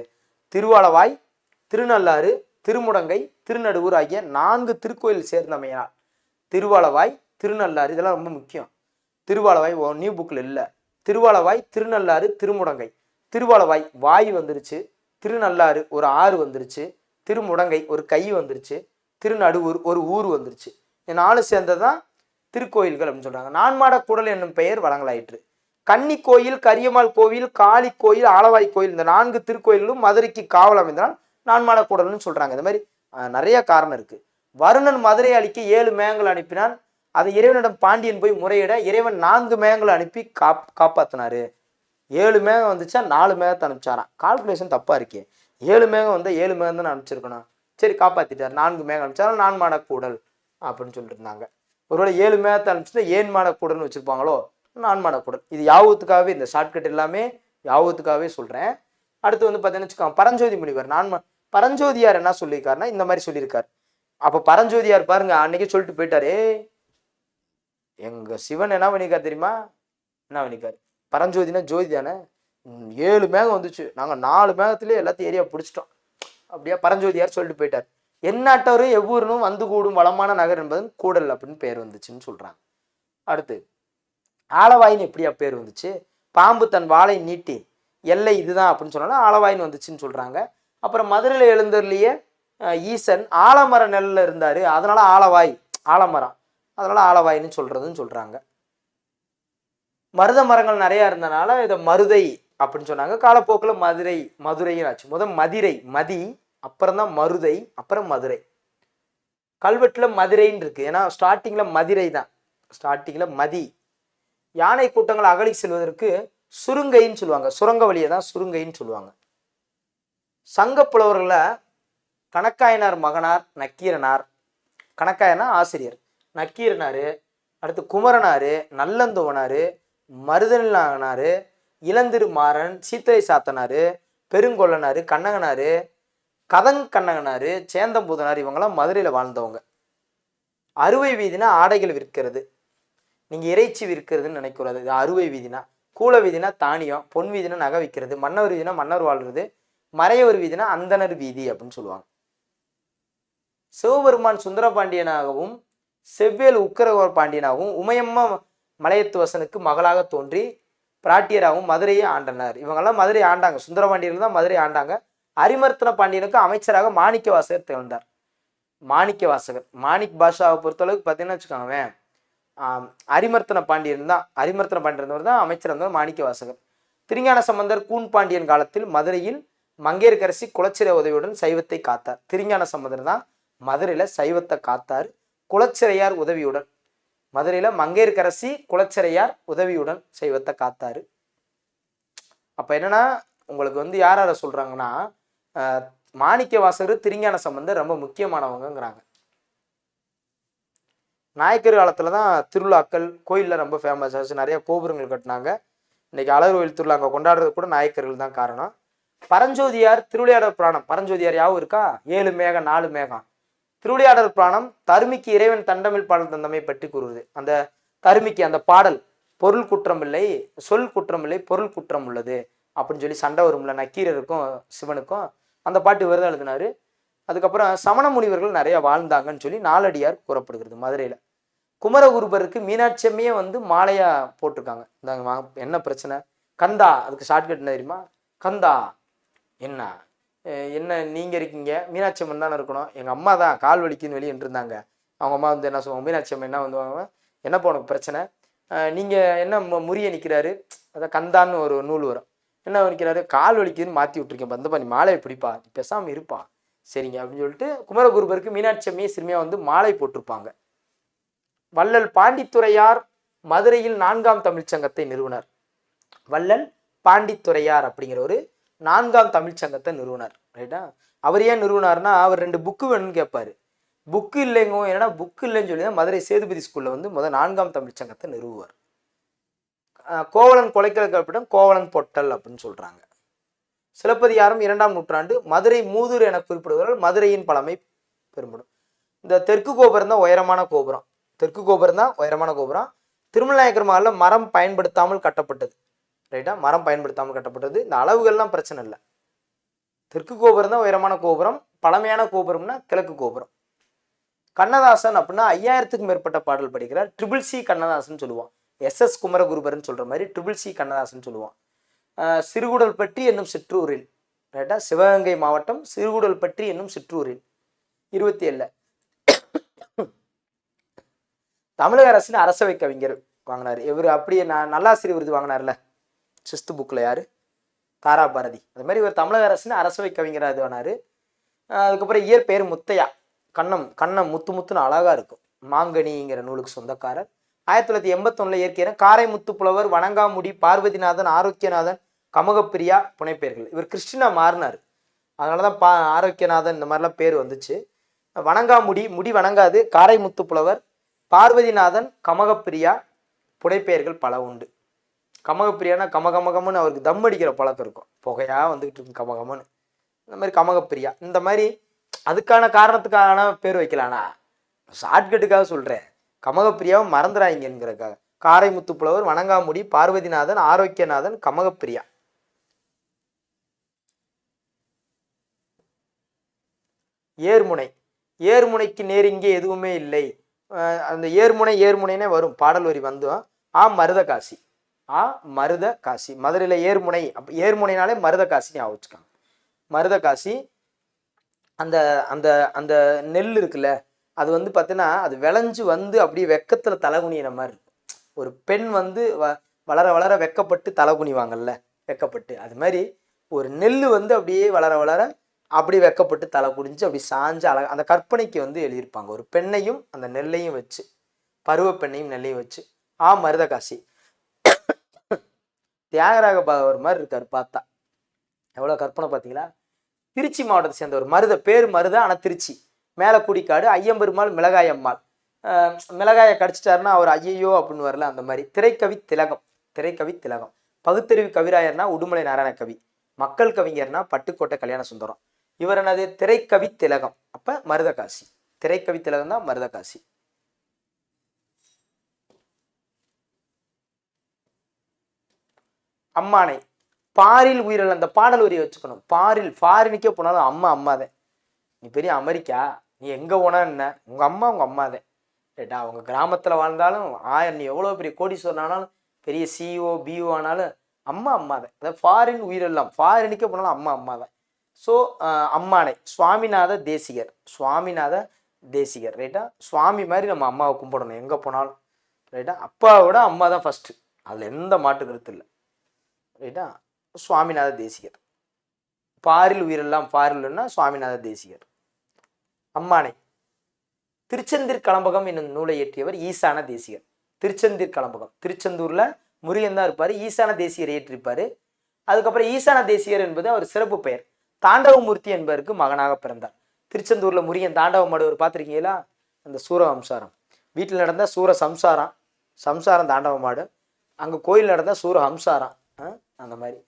திருவாலவாய், திருநள்ளாறு, திருமுடங்கை, திருநடுவூர் ஆகிய 4 திருக்கோயில் சேர்ந்தமையால் திருவாலவாய், திருநள்ளாறு இதெல்லாம் ரொம்ப முக்கியம். திருவாலவாய் நியூ புக்கில் இல்லை. திருவாலவாய், திருநள்ளாறு, திருமுடங்கை. திருவாலவாய் வாய் வந்துருச்சு, திருநள்ளாறு ஒரு ஆறு வந்துருச்சு, திருமுடங்கை ஒரு கை வந்துருச்சு, திருநடுவூர் ஒரு ஊர் வந்துருச்சு. இந்த 4 சேர்ந்ததான் திருக்கோயில்கள் அப்படின்னு சொல்றாங்க. நான்மாட கூடல் என்னும் பெயர் வழங்கலாயிற்று. கன்னி கோயில், கரியம்மாள் கோவில், காளி கோயில், ஆலவாய் கோயில், இந்த 4 திருக்கோயிலும் மதுரைக்கு காவல் அமைந்தனால் நான்மாட கூடல்னு சொல்றாங்க. இந்த மாதிரி நிறைய காரணம் இருக்கு. வருணன் மதுரை அழிக்க 7 மேகங்கள் அனுப்பினான். அதை இறைவனிடம் பாண்டியன் போய் முறையிட இறைவன் 4 மேகங்களை அனுப்பி காப்பாத்தினாரு. 7 மேகம் வந்துச்சா 4 மேகத்தை அனுப்பிச்சாராம். கால்குலேஷன் தப்பா இருக்கே. 7 மேகம் வந்தா 7 மேகம் தான் அனுப்பிச்சிருக்கணும். சரி காப்பாத்திட்டார், 4 மேகம் அனுப்பிச்சாலும் நான்மாட கூடல் அப்படின்னு சொல்லிட்டு இருந்தாங்க. ஒருவேளை 7 மேகத்தை அனுப்பிச்சுட்டு 7 மாட கூடல்னு வச்சிருப்பாங்களோ, நான்மாட கூடல். இது யாவத்துக்காகவே, இந்த ஷார்ட்கட் எல்லாமே யாவத்துக்காகவே சொல்றேன். அடுத்து வந்து பார்த்தீங்கன்னு வச்சுக்கோங்க, பரஞ்சோதி முனிவர். பரஞ்சோதியார் என்ன சொல்லியிருக்காருன்னா இந்த மாதிரி சொல்லியிருக்காரு. அப்ப பரஞ்சோதியார் பாருங்க, அன்னைக்கு சொல்லிட்டு போயிட்டாரு, எங்க சிவன் என்ன பண்ணிக்காரு தெரியுமா, என்ன பண்ணிக்காரு, பரஞ்சோதினா ஜோதி தானே, 7 மேகம் வந்துச்சு, நாங்க 4 மேகத்திலே எல்லாத்தையும் ஏரியா பிடிச்சிட்டோம் அப்படியா பரஞ்சோதியார் சொல்லிட்டு போயிட்டார். எந்நாட்டவரும் எவ்வூரனும் வந்து கூடும் வளமான நகர் என்பது கூடல் அப்படின்னு பேர் வந்துச்சுன்னு சொல்றாங்க. அடுத்து ஆலவாயின்னு எப்படியா பேர் வந்துச்சு, பாம்பு தன் வாளை நீட்டி எல்லை இதுதான் அப்படின்னு சொன்னாலும் ஆலவாயின்னு வந்துச்சுன்னு சொல்றாங்க. அப்புறம் மதுரையில எழுந்தர்லயே ஈசன் ஆலமர நெல்ல இருந்தாரு, அதனால ஆலவாய், ஆலமரம், அதனால ஆலவாயின்னு சொல்றாங்க. மருத மரங்கள் நிறைய இருந்தனால இதை மருதை அப்படின்னு சொன்னாங்க. காலப்போக்கில் மதுரைன்னு ஆச்சு. மதிரை, மதி, அப்புறம் தான் மருதை, அப்புறம் மதுரை. கல்வெட்டுல மதுரைன்னு இருக்கு, ஏன்னா ஸ்டார்டிங்ல மதுரை தான். ஸ்டார்டிங்கில் மதி. யானை கூட்டங்கள் அகழி செல்வதற்கு சுருங்கைன்னு சொல்லுவாங்க. சுரங்க வழியை தான் சுருங்கைன்னு சொல்லுவாங்க. சங்க புலவர்களை கணக்காயனார் மகனார் நக்கீரனார். கணக்காயனா ஆசிரியர், நக்கீரனார், அடுத்து குமரனார், நல்லந்தோவனார், மருதனார், இளந்திருமாறன், சீத்தரை சாத்தனார், பெருங்கொள்ளனார், கண்ணகனார், கதங்கண்ணகனார், சேந்தம்பூதனார், இவங்கெல்லாம் மதுரையில் வாழ்ந்தவங்க. அறுவை வீதினா ஆடைகள் விற்கிறது, நீங்கள் இறைச்சி விற்கிறதுன்னு நினைக்கூடாது. இது அறுவை வீதினா. கூல வீதினா தானியம், பொன் வீதினா நகை விற்கிறது, மன்னர் வீதினா மன்னர் வாழ்றது, மறையவர் வீதினா அந்தனர் வீதி அப்படின்னு சொல்லுவாங்க. சிவபெருமான் சுந்தரபாண்டியனாகவும் செவ்வேல் உக்கரவர் பாண்டியனாகவும் உமையம்மா மலையத்துவசனுக்கு மகளாக தோன்றி பிராட்டியராகவும் மதுரையை ஆண்டனர். இவங்கெல்லாம் மதுரை ஆண்டாங்க. சுந்தரபாண்டியர்கள் தான் மதுரை ஆண்டாங்க. அரிமர்த்தன பாண்டியனுக்கு அமைச்சராக மாணிக்க வாசகர் திகழ்ந்தார். மாணிக்க வாசகர் மாணிக் பாஷாவை பொறுத்தளவுக்கு பார்த்தீங்கன்னா வச்சுக்கோங்க, அரிமர்த்தன பாண்டியன் தான் அமைச்சர் இருந்தவர் மாணிக்க வாசகர். திருஞான சம்பந்தர் கூன் பாண்டியன் காலத்தில் மதுரையில் மங்கையர்க்கரசி குலச்சிறை உதவியுடன் சைவத்தை காத்தார். திருஞான சம்பந்தர் தான் மதுரையில் சைவத்தை காத்தார் குலச்சிறையார் உதவியுடன். மதுரையில் மங்கையர்க்கரசி குலச்சிறையார் உதவியுடன் சைவத்தை காத்தாரு. அப்போ என்னன்னா உங்களுக்கு வந்து யார் யாரை சொல்றாங்கன்னா, மாணிக்க வாசகர் திருஞான சம்பந்தர் ரொம்ப முக்கியமானவங்கிறாங்க. நாயக்கர் காலத்தில் தான் திருவிழாக்கள் கோயிலில் ரொம்ப ஃபேமஸ் ஆச்சு, நிறைய கோபுரங்கள் கட்டினாங்க. இன்னைக்கு அழகர் கோயில் திருவிழா அங்கே கொண்டாடுறது கூட நாயக்கர்கள் தான் காரணம். பரஞ்சோதியார் திருவிளையாடல் புராணம். பரஞ்சோதியார் யாவும் இருக்கா? 7 மேகம் 4 மேகம். திருவிளையாடல் புராணம் தருமிக்கு இறைவன் தண்டமிழ் பாடல் தந்தமை பற்றி கூறுவது. அந்த தருமிக்கு அந்த பாடல் பொருள் குற்றம் இல்லை, சொல் குற்றம் இல்லை, பொருள் குற்றம் உள்ளது அப்படின்னு சொல்லி சண்டை வரும்ல நக்கீரருக்கும் சிவனுக்கும், அந்த பாட்டு இவர் தான் எழுதினாரு. அதுக்கப்புறம் சமண முனிவர்கள் நிறைய வாழ்ந்தாங்கன்னு சொல்லி நாலடியார் கூறப்படுகிறது. மதுரையில் குமரகுருபருக்கு மீனாட்சி அம்மையே வந்து மாலையா போட்டிருக்காங்க. இந்த என்ன பிரச்சனை? கந்தா, அதுக்கு ஷார்ட்கட் என்ன தெரியுமா? கந்தா என்ன என்ன நீங்கள் இருக்கீங்க, மீனாட்சி அம்மன் தானே இருக்கணும். எங்கள் அம்மா தான் கால் வலிக்குன்னு வெளியே இருந்தாங்க. அவங்க அம்மா வந்து என்ன சொல்லுவாங்க, மீனாட்சி அம்மன் என்ன வந்துவாங்க, என்னப்பா உனக்கு பிரச்சனை, நீங்கள் என்ன முறிய நிற்கிறாரு, அதான் கந்தான்னு ஒரு நூல் வரும், என்ன நிற்கிறாரு, கால் வலிக்குதுன்னு மாற்றி விட்டுருக்கேன், வந்தப்பா நீ மாலையை பிடிப்பா, நீ பேசாமல் இருப்பா, சரிங்க அப்படின்னு சொல்லிட்டு குமரகுருபருக்கு மீனாட்சி அம்மையை சிறுமியாக வந்து மாலை போட்டிருப்பாங்க. வள்ளல் பாண்டித்துறையார் மதுரையில் 4ஆம் தமிழ்ச்சங்கத்தை நிறுவனர். வள்ளல் பாண்டித்துறையார் அப்படிங்கிற ஒரு 4ஆம் தமிழ்ச்சங்கத்தை நிறுவனர். ரைட்டா? அவர் ஏன் நிறுவனார்னா, அவர் 2 புக்கு வேணும்னு கேட்பாரு. புக்கு இல்லைங்க, ஏன்னா புக்கு இல்லைன்னு சொல்லி தான் மதுரை சேதுபதி ஸ்கூல்ல வந்து முதல் 4ஆம் தமிழ்ச்சங்கத்தை நிறுவுவார். கோவலன் கொலைக்கல் கல்பிடம் கோவலன் பொட்டல் அப்படின்னு சொல்றாங்க. சிலப்பதிகாரம் 2ஆம் நூற்றாண்டு. மதுரை மூதூர் என குறிப்பிடுவதால் மதுரையின் பழமை பெரும்படும். இந்த தெற்கு கோபுரம் தான் உயரமான கோபுரம். தெற்கு கோபுரம் தான் உயரமான கோபுரம். திருமலைநாயக்கர் மகாலில் மரம் பயன்படுத்தாமல் கட்டப்பட்டது. ரைட்டா? மரம் பயன்படுத்தாமல் கட்டப்பட்டது. இந்த அளவுகள்லாம் பிரச்சனை இல்லை. தெற்கு கோபுரம் தான் உயரமான கோபுரம். பழமையான கோபுரம்னா கிழக்கு கோபுரம். கண்ணதாசன் அப்படின்னா 5000க்கும் மேற்பட்ட பாடல் படிக்கிறார். ட்ரிபிள் சி கண்ணதாசன் சொல்லுவான். SS குமரகுருபரன் சொல்ற மாதிரி ட்ரிபிள் சி கண்ணதாசன் சொல்லுவான். சிறுகுடல்பட்டி என்னும் சிற்றூரில், ரைட்டா, சிவகங்கை மாவட்டம் சிறுகுடல்பட்டி என்னும் சிற்றூரில் 27 தமிழக அரசின் அரசவை கவிஞர் வாங்கினார். இவர் அப்படியே நல்லாசிரியர் விருது வாங்கினார்ல 6th புக்கில், யாரு? தாரா பாரதி. அது மாதிரி இவர் தமிழக அரசின் அரசவை கவிஞராக இது வாங்கினார். அதுக்கப்புறம் இயற்பெயர் முத்தையா. கண்ணம் முத்து முத்துன்னு அழகா இருக்கும். மாங்கனிங்கிற நூலுக்கு சொந்தக்காரர். 1981 இயற்கையான காரை முத்து புலவர், வணங்காமுடி, பார்வதிநாதன், ஆரோக்கியநாதன், கமகப்பிரியா புனைப்பெயர்கள். இவர் கிறிஸ்டினா மாறினார், அதனாலதான் ஆரோக்கியநாதன் இந்த மாதிரிலாம் பேர் வந்துச்சு. வணங்காமுடி, முடி வணங்காது, காரை முத்து புலவர், பார்வதிநாதன், கமகப்பிரியா புனைப்பெயர்கள் பல உண்டு. கமகப்பிரியானா கமகமகம்னு அவருக்கு தம் அடிக்கிற பழக்கம் இருக்கும், புகையா வந்துகிட்டு இருக்கும் கமகமன்னு. இந்த மாதிரி கமகப்பிரியா, இந்த மாதிரி அதுக்கான காரணத்துக்கான பேர் வைக்கலானா, ஷார்ட்கட்டுக்காக சொல்றேன். கமகப்பிரியாவை மறந்துடாங்கிறதுக்காக. காரை முத்து புலவர், வணங்காமுடி, பார்வதிநாதன், ஆரோக்கியநாதன், கமகப்பிரியா. ஏர்முனை. ஏர்முனைக்கு நேர் இங்கே எதுவுமே இல்லை. அந்த ஏர்முனைனே வரும், பாடல் வரி வந்தும். மருத காசி. மருத காசி. மதுரையில் ஏர்முனை. அப்போ ஏர்முனைனாலே மருத காசி ஞாபகம் வச்சுக்காங்க. மருத காசி. அந்த அந்த அந்த நெல் இருக்குல்ல, அது வந்து பார்த்தீங்கன்னா அது விளைஞ்சு வந்து அப்படியே வெக்கத்தில் தலைகுனியிற மாதிரி இருக்கும். ஒரு பெண் வந்து வளர வளர வெக்கப்பட்டு தலைகுனிவாங்கல்ல, வெக்கப்பட்டு, அது மாதிரி ஒரு நெல் வந்து அப்படியே வளர வளர அப்படி வெக்கப்பட்டு தலை குடிஞ்சு அப்படி சாஞ்சு அந்த கற்பனைக்கு வந்து எழுதியிருப்பாங்க. ஒரு பெண்ணையும் அந்த நெல்லையும் வச்சு பருவப்பெண்ணையும் நெல்லையும் வச்சு மருதகாசி. தியாகராக ஒரு மாதிரி இருக்காரு பார்த்தா, எவ்வளோ கற்பனை பார்த்தீங்களா. திருச்சி மாவட்டத்தை சேர்ந்தவர், மருத பேர் மருத, ஆனால் திருச்சி. மேலே குடிக்காடு, ஐயம்பெருமாள் மிளகாய் அம்மாள். மிளகாயை கடிச்சிட்டாருன்னா அவர் ஐயையோ அப்படின்னு வரல, அந்த மாதிரி. திரைக்கவி திலகம், திரைக்கவி திலகம். பகுத்தறிவு கவிராயர்னா உடுமலை நாராயண கவி. மக்கள் கவிஞர்னா பட்டுக்கோட்டை கல்யாண சுந்தரம். இவர் என்னது? திரைக்கவி திலகம். அப்ப மருதகாசி, திரைக்கவி திலகம் தான் மருதகாசி. அம்மானை, பாரில் உயிரில். அந்த பாடல் வரியை வச்சுக்கணும். பாரில், ஃபாரினுக்கே போனாலும் அம்மா அம்மாதான். நீ பெரிய அமெரிக்கா, நீ எங்க போனா என்ன, உங்க அம்மா உங்க அம்மாதான். ரைட்டா? அவங்க கிராமத்துல வாழ்ந்தாலும் நீ எவ்வளவு பெரிய கோடீஸ்வரன் ஆனாலும், பெரிய சிஓ பிஓ ஆனாலும் அம்மா அம்மாதான். அதாவது ஃபாரின் உயிரெல்லாம், ஃபாரினுக்கே போனாலும் அம்மா அம்மாதான். ஸோ அம்மானை சுவாமிநாத தேசிகர், சுவாமிநாத தேசிகர். ரைட்டா? சுவாமி மாதிரி நம்ம அம்மாவை கும்பிடணும் எங்க போனாலும். ரைட்டா? அப்பாவோட அம்மா தான் ஃபர்ஸ்ட், அதுல எந்த மாட்டு கருத்து இல்லை. ரைட்டா? சுவாமிநாத தேசிகர். பாரில் உயிரெல்லாம், பாரில்னா சுவாமிநாத தேசிகர். அம்மானை. திருச்செந்தூர் கலம்பகம் என்னும் நூலை இயற்றியவர் ஈசான தேசிகர். திருச்செந்தூர் கலம்பகம், திருச்செந்தூர்ல முருகன் தான் இருப்பாரு, ஈசான தேசிகர் இயற்றிருப்பாரு. அதுக்கப்புறம் ஈசான தேசிகர் என்பது அவர் சிறப்பு பெயர். தாண்டவமூர்த்தி என்பவருக்கு மகனாக பிறந்தார். திருச்செந்தூர்ல முருகன் தாண்டவம் ஆடுவர் பார்த்துருக்கீங்களா? அந்த சூரவம்சாரம், வீட்டில் நடந்த சூர சம்சாரம், சம்சாரம் தாண்டவம் ஆடு. அங்க கோயில் நடந்த சூர ஹம்சாரம், அந்த மாதிரி.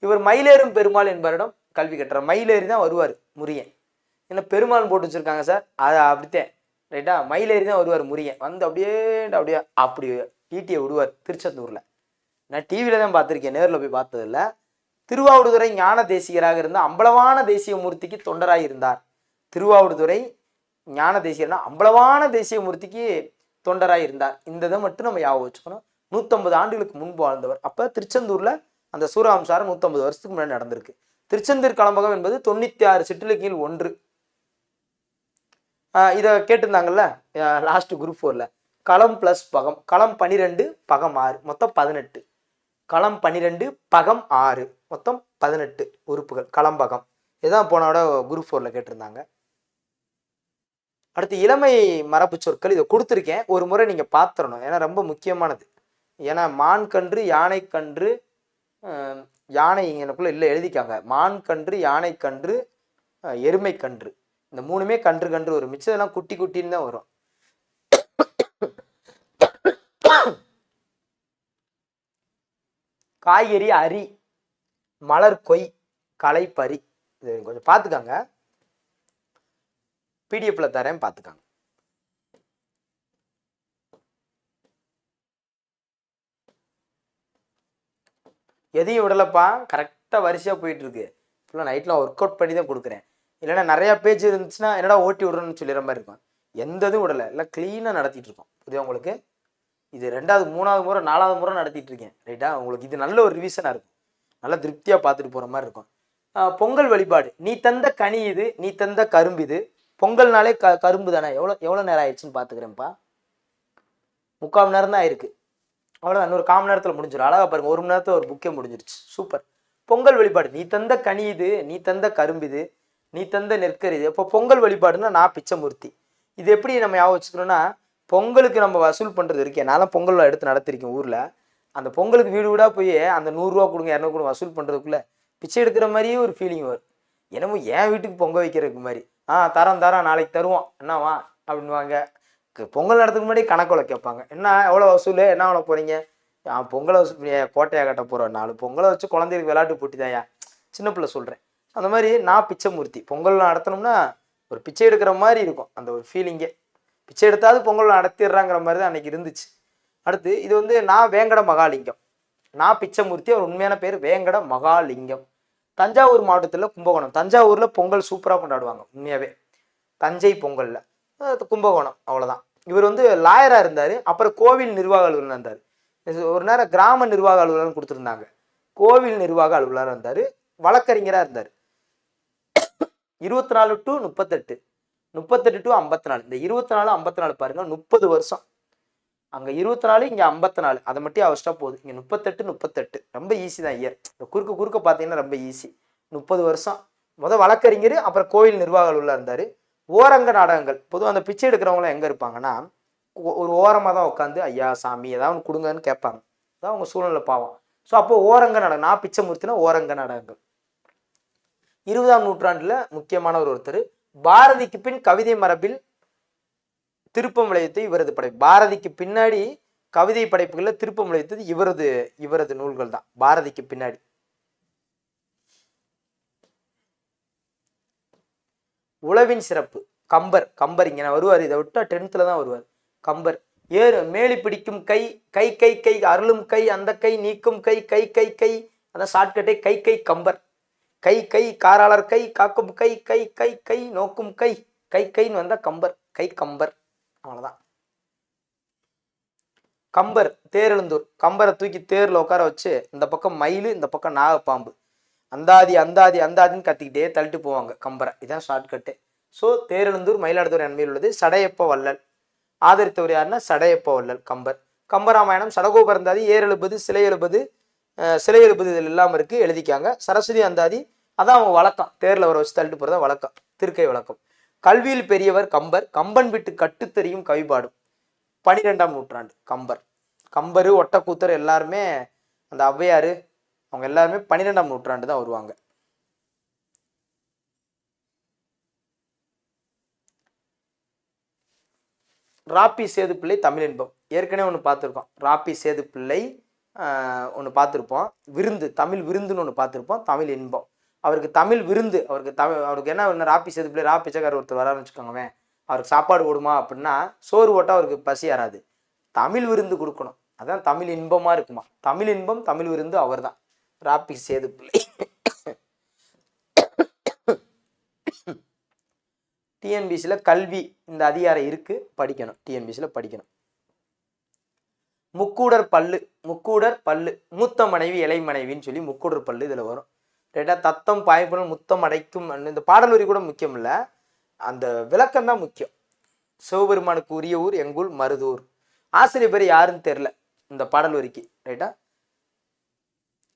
இவர் மயிலேறும் பெருமாள் என்பவரிடம் கல்வி கட்டுறார். மயிலேறி தான் வருவார் முருகன். என்ன பெருமாள் போட்டு வச்சிருக்காங்க சார், அது அப்படித்தான். ரைட்டா? மயிலேறி தான் வருவார் முருகன். வந்து அப்படியே அப்படியே அப்படி ஈட்டியை விடுவார் திருச்செந்தூர்ல. நான் டிவியில தான் பார்த்துருக்கேன், நேரில் போய் பார்த்ததில்ல. திருவாவடுதுறை ஞான தேசிகராக இருந்த அம்பலவான தேசிய மூர்த்திக்கு தொண்டராக இருந்தார். திருவாவடுதுறை ஞான தேசிகர்னா அம்பலவான தேசிய மூர்த்திக்கு தொண்டராக இருந்தார். இந்த இதை மட்டும் நம்ம ஞாபகம் வச்சுக்கணும். 150 ஆண்டுகளுக்கு முன்பு வாழ்ந்தவர். அப்ப திருச்செந்தூர்ல அந்த சூரவம்சாரம் 150 வருஷத்துக்கு முன்னாடி நடந்திருக்கு. திருச்செந்தூர் கலம்பகம் என்பது 96 சிற்றிலக்கியங்கள் ஒன்று. இதை கேட்டிருந்தாங்கல்ல லாஸ்ட் குரூப் 4ல. களம் பிளஸ் பகம், களம் 12 பகம் 6, மொத்தம் 18. களம் 12 பகம் 6, மொத்தம் 18 உறுப்புகள் களம்பகம். இதுதான் போனோட குரூப் 4ல கேட்டிருந்தாங்க. அடுத்து இளமை மரபு சொற்கள், இதை கொடுத்துருக்கேன், ஒரு முறை நீங்க பார்த்துடணும், ஏன்னா ரொம்ப முக்கியமானது. ஏன்னா மான் கன்று, யானை கன்று, யானை எனக்குள்ள இல்லை எழுதிக்காங்க. மான் கன்று, யானை கன்று, எருமை கன்று, இந்த 3மே கன்று கன்று வரும். மிச்சதெல்லாம் குட்டி குட்டின்னு தான் வரும். காய்கறி அரி, மலர் கொய், களை பறி. இது கொஞ்சம் பார்த்துக்காங்க, பிடிஎஃப்ல தரேன் பார்த்துக்காங்க. எதையும் விடலப்பா, கரெக்டாக வரிசையாக போயிட்டு இருக்கு. ஃபுல்லாக நைட்டில் ஒர்க் அவுட் பண்ணி தான் கொடுக்குறேன். இல்லைன்னா நிறையா பேஜ் இருந்துச்சுன்னா என்னடா ஓட்டி விடுறோன்னு சொல்லிடுற மாதிரி இருக்கும். எந்த இதுவும் விடலை, எல்லாம் க்ளீனாக நடத்திட்டு இருக்கோம். புரியுது உங்களுக்கு? இது 2வது 3வது முறை 4வது முறை நடத்திட்டு இருக்கேன். ரைட்டா? உங்களுக்கு இது நல்ல ஒரு ரிவிஷனாக இருக்கும், நல்லா திருப்தியாக பார்த்துட்டு போகிற மாதிரி இருக்கும். பொங்கல் வழிபாடு. நீ தந்த கனி இது, நீ தந்த கரும்பு இது. பொங்கல்னாலே கரும்பு தானே. எவ்வளோ நேரம் ஆயிடுச்சுன்னு பார்த்துக்கிறேன்ப்பா. 3/4 மணி நேரம் தான் ஆயிருக்கு. அவ்வளோதான், இன்னொரு 1/4 மணி நேரத்தில் முடிஞ்சிடும். அழகா பாருங்க, 1 மணி நேரத்தில் ஒரு புக்கே முடிஞ்சிருச்சு. சூப்பர். பொங்கல் வழிபாடு. நீ தந்த கனி இது, நீ தந்த கரும்பு இது, நீ தந்த நெற்கரி இது. இப்போ பொங்கல் வழிபாடுன்னா நான் பிச்சைமூர்த்தி. இது எப்படி நம்ம ஞாபகம் வச்சுக்கணும்னா, பொங்கலுக்கு நம்ம வசூல் பண்ணுறது இருக்கேன். நான் பொங்கல் எடுத்து நடத்திருக்கேன் ஊரில். அந்த பொங்கலுக்கு வீடு வீடாக போய் அந்த 100 ரூபா கொடுங்க 200 கொடுங்க வசூல் பண்ணுறதுக்குள்ள பிச்சை எடுக்கிற மாதிரியே ஒரு ஃபீலிங் வரும். என்னமோ என் வீட்டுக்கு பொங்கல் வைக்கிறதுக்கு மாதிரி. தரம் நாளைக்கு தருவோம், என்னவா அப்படின்வாங்க. பொங்கல் நடத்துக்கு முன்னாடி கணக்கோலை கேட்பாங்க. என்ன எவ்வளோ வசூல், என்ன பண்ண போகிறீங்க? பொங்கலை வசூல் கோட்டையாக கட்ட போகிறோம், 4 பொங்கலை வச்சு குழந்தைகளுக்கு விளையாட்டு போட்டி தாயா, சின்ன பிள்ளை சொல்கிறேன். அந்த மாதிரி நான் பிச்சைமூர்த்தி. பொங்கல் நடத்தணும்னா ஒரு பிச்சை எடுக்கிற மாதிரி இருக்கும் அந்த ஒரு ஃபீலிங்கே. பிச்சை எடுத்தாவது பொங்கல் நடத்திடுறாங்கிற மாதிரி தான் அன்னைக்கு இருந்துச்சு. அடுத்து இது வந்து நான் வேங்கட மகாலிங்கம். நான் பிச்சைமூர்த்தி, அவர் உண்மையான பேர் வேங்கட மகாலிங்கம். தஞ்சாவூர் மாவட்டத்தில் கும்பகோணம். தஞ்சாவூரில் பொங்கல் சூப்பராக கொண்டாடுவாங்க உண்மையாகவே. தஞ்சை பொங்கலில் கும்பகோணம், அவ்வளோதான். இவர் வந்து லாயராக இருந்தார். அப்புறம் கோவில் நிர்வாக அலுவலர் இருந்தார். ஒரு நேரம் கிராம நிர்வாக அலுவலர்னு கொடுத்துருந்தாங்க. கோவில் நிர்வாக அலுவலராக இருந்தார். வழக்கறிஞராக இருந்தார். 24 to 38, 38 to 54. இந்த 24 54 பாருங்க, 30 வருஷம். அங்கே 24, இங்கே 54. அதை மட்டும் அவஸ்டா போகுது. இங்கே 38 ரொம்ப ஈஸி தான் இயர். குறுக்க பார்த்தீங்கன்னா ரொம்ப ஈஸி. 30 வருஷம். வழக்கறிஞர், அப்புறம் கோவில் நிர்வாக அலுவலராக இருந்தார். ஓரங்க நாடகங்கள். பொதுவாக அந்த பிச்சை எடுக்கிறவங்களாம் எங்கே இருப்பாங்கன்னா, ஒரு ஓரமாக தான் உட்காந்து ஐயா சாமி ஏதாவது ஒன்று கொடுங்கன்னு கேட்பாங்க. அதான் அவங்க சூழ்நிலை பாவம். ஸோ அப்போ ஓரங்க நாடகம், நான் பிச்சைமூர்த்தினா ஓரங்க நாடகங்கள். 20ஆம் நூற்றாண்டுல முக்கியமானவர் ஒருத்தர். பாரதிக்கு பின் கவிதை மரபில் திருப்பம் விளைவித்து இவரது படைப்பு. பாரதிக்கு பின்னாடி கவிதை படைப்புகளில் திருப்பம் விளைவித்தது இவரது நூல்கள் தான். பாரதிக்கு பின்னாடி உழவின் சிறப்பு கம்பர் இங்க வருவார். இதை விட்டா 10th தான் வருவார். கம்பர் மேலி பிடிக்கும் கை கை கை கை அருளும் கை அந்த கை நீக்கும் கை கை கை கை அதான் ஷார்ட்கட்டே கை கை கம்பர். கை கை காராளர் கை காக்கும் கை கை கை கை நோக்கும் கை கை கைன்னு வந்தா கம்பர். கை கம்பர், அவ்வளவுதான். கம்பர் தேரெழுந்தூர். கம்பரை தூக்கி தேர்ல உட்கார வச்சு இந்த பக்கம் மயில் இந்த பக்கம் நாகப்பாம்பு அந்தாதி அந்தாதி அந்தாதின்னு கத்திக்கிட்டே தள்ளிட்டு போவாங்க கம்பரை. இதான் ஷார்ட்கட்டு. ஸோ தேரெழுந்தூர் மயிலாடுதுறை அண்மையில் உள்ளது. சடையப்ப வள்ளல் ஆதரித்தவர் யாருன்னா சடையப்ப வள்ளல் கம்பர். கம்பராமாயணம் சடகோப அந்தாதி ஏர் எழுபது சிலை எழுபது இதில் இல்லாமல் இருக்கு, எழுதிக்காங்க. சரஸ்வதி அந்தாதி அதான் அவங்க வழக்கம், தேர்ல வர வச்சு தள்ளிட்டு போறதா வழக்கம், திருக்கை வழக்கம். கல்வியில் பெரியவர் கம்பர். கம்பன் விட்டு கட்டுத்தெரியும் கவிபாடும். 12ஆம் நூற்றாண்டு கம்பர் ஒட்டக்கூத்தர் எல்லாருமே அந்த ஔவையாரு அவங்க எல்லாருமே 12ஆம் நூற்றாண்டு தான் வருவாங்க. ராப்பி சேதுப்பிள்ளை தமிழ் இன்பம் ஏற்கனவே ஒன்று பார்த்துருக்கோம். ராப்பி சேதுப்பிள்ளை ஒன்று பார்த்துருப்போம். தமிழ் விருந்துன்னு ஒன்று பார்த்துருப்போம். தமிழ் இன்பம் அவருக்கு தமிழ் விருந்து. அவருக்கு என்ன ராப்பி சேதுப்பிள்ளை பிச்சைக்காரர் ஒருத்தர் வரான்னு வச்சுக்கோங்க, அவருக்கு சாப்பாடு போடுமா அப்படின்னா சோறு போட்டால் அவருக்கு பசி யாராது, தமிழ் விருந்து கொடுக்கணும். அதான் தமிழ் இன்பமாக இருக்குமா. தமிழ் இன்பம் தமிழ் விருந்து அவர் தான் ராப்பி சேதுப்பிள்ளை. டிஎன்பிசியில் கல்வி இந்த அதிகாரம் இருக்கு, படிக்கணும். டிஎன்பிசியில் படிக்கணும். முக்கூடர் பல்லு மூத்த மனைவி இலை மனைவின்னு சொல்லி முக்கூடர் பல்லு இதில் வரும். ரைட்டா. தத்தம் பாய்ப்புணல் முத்தம் அடைக்கும். இந்த பாடல் வரி கூட முக்கியம் இல்லை, அந்த விளக்கம் தான் முக்கியம். சிவபெருமானுக்கு உரிய ஊர் எங்கூர் மருதூர். ஆசிரியர் பேர் யாருன்னு தெரில இந்த பாடல் வரிக்கு. ரைட்டா.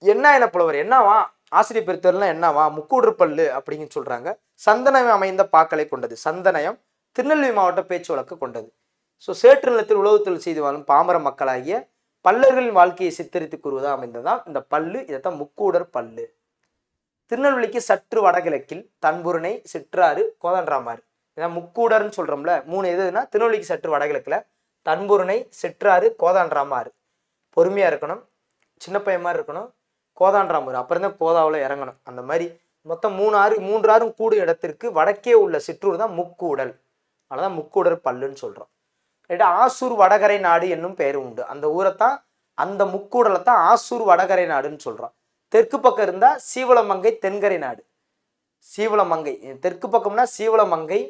என்ன புலவர் என்னவா ஆசிரியர் பேர் தெரியல என்னவா முக்கூடர் பல்லு அப்படின்னு சொல்றாங்க. சந்தனயம் அமைந்த பாக்களை கொண்டது. சந்தனயம் திருநெல்வேலி மாவட்ட பேச்சு வழக்கு கொண்டது. ஸோ சேற்று நிலத்தில் உழவுத்தொழில் செய்து வாழும் பாமர மக்களாகிய பல்லர்களின் வாழ்க்கையை சித்தரித்து கூறுவதாக அமைந்ததான் இந்த பல்லு. இதைத்தான் முக்கூடர் பல்லு. திருநெல்வேலிக்கு சற்று வடகிழக்கில் தன்புரணை சிற்றாறு கோதண்டராமாறு. இதான் முக்கூடர்னு சொல்றோம்ல. 3 எதுனா திருநெல்வேலிக்கு சற்று வடகிழக்குல தன்புரணை சிற்றாறு கோதாண்டராமாறு. பொறுமையா இருக்கணும், சின்ன பையன் மாதிரி இருக்கணும். கோதாண்டராமாறு அப்புறம் தான் கோதாவில் இறங்கணும். அந்த மாதிரி மொத்தம் 3 ஆறும் கூடும் இடத்திற்கு வடக்கே உள்ள சிற்றூர் தான் முக்கூடல். அதனாலதான் முக்கூடர் பல்லுன்னு சொல்றோம். ரைட்டா. ஆசூர் வடகரை நாடு என்னும் பெயர் உண்டு. அந்த ஊரைத்தான், அந்த முக்கூடலை தான் ஆசூர் வடகரை நாடுன்னு சொல்றோம். தெற்கு பக்கம் இருந்தா சீவலமங்கை தென்கரை நாடு. சீவலமங்கை தெற்கு பக்கம்னா சீவலமங்கை,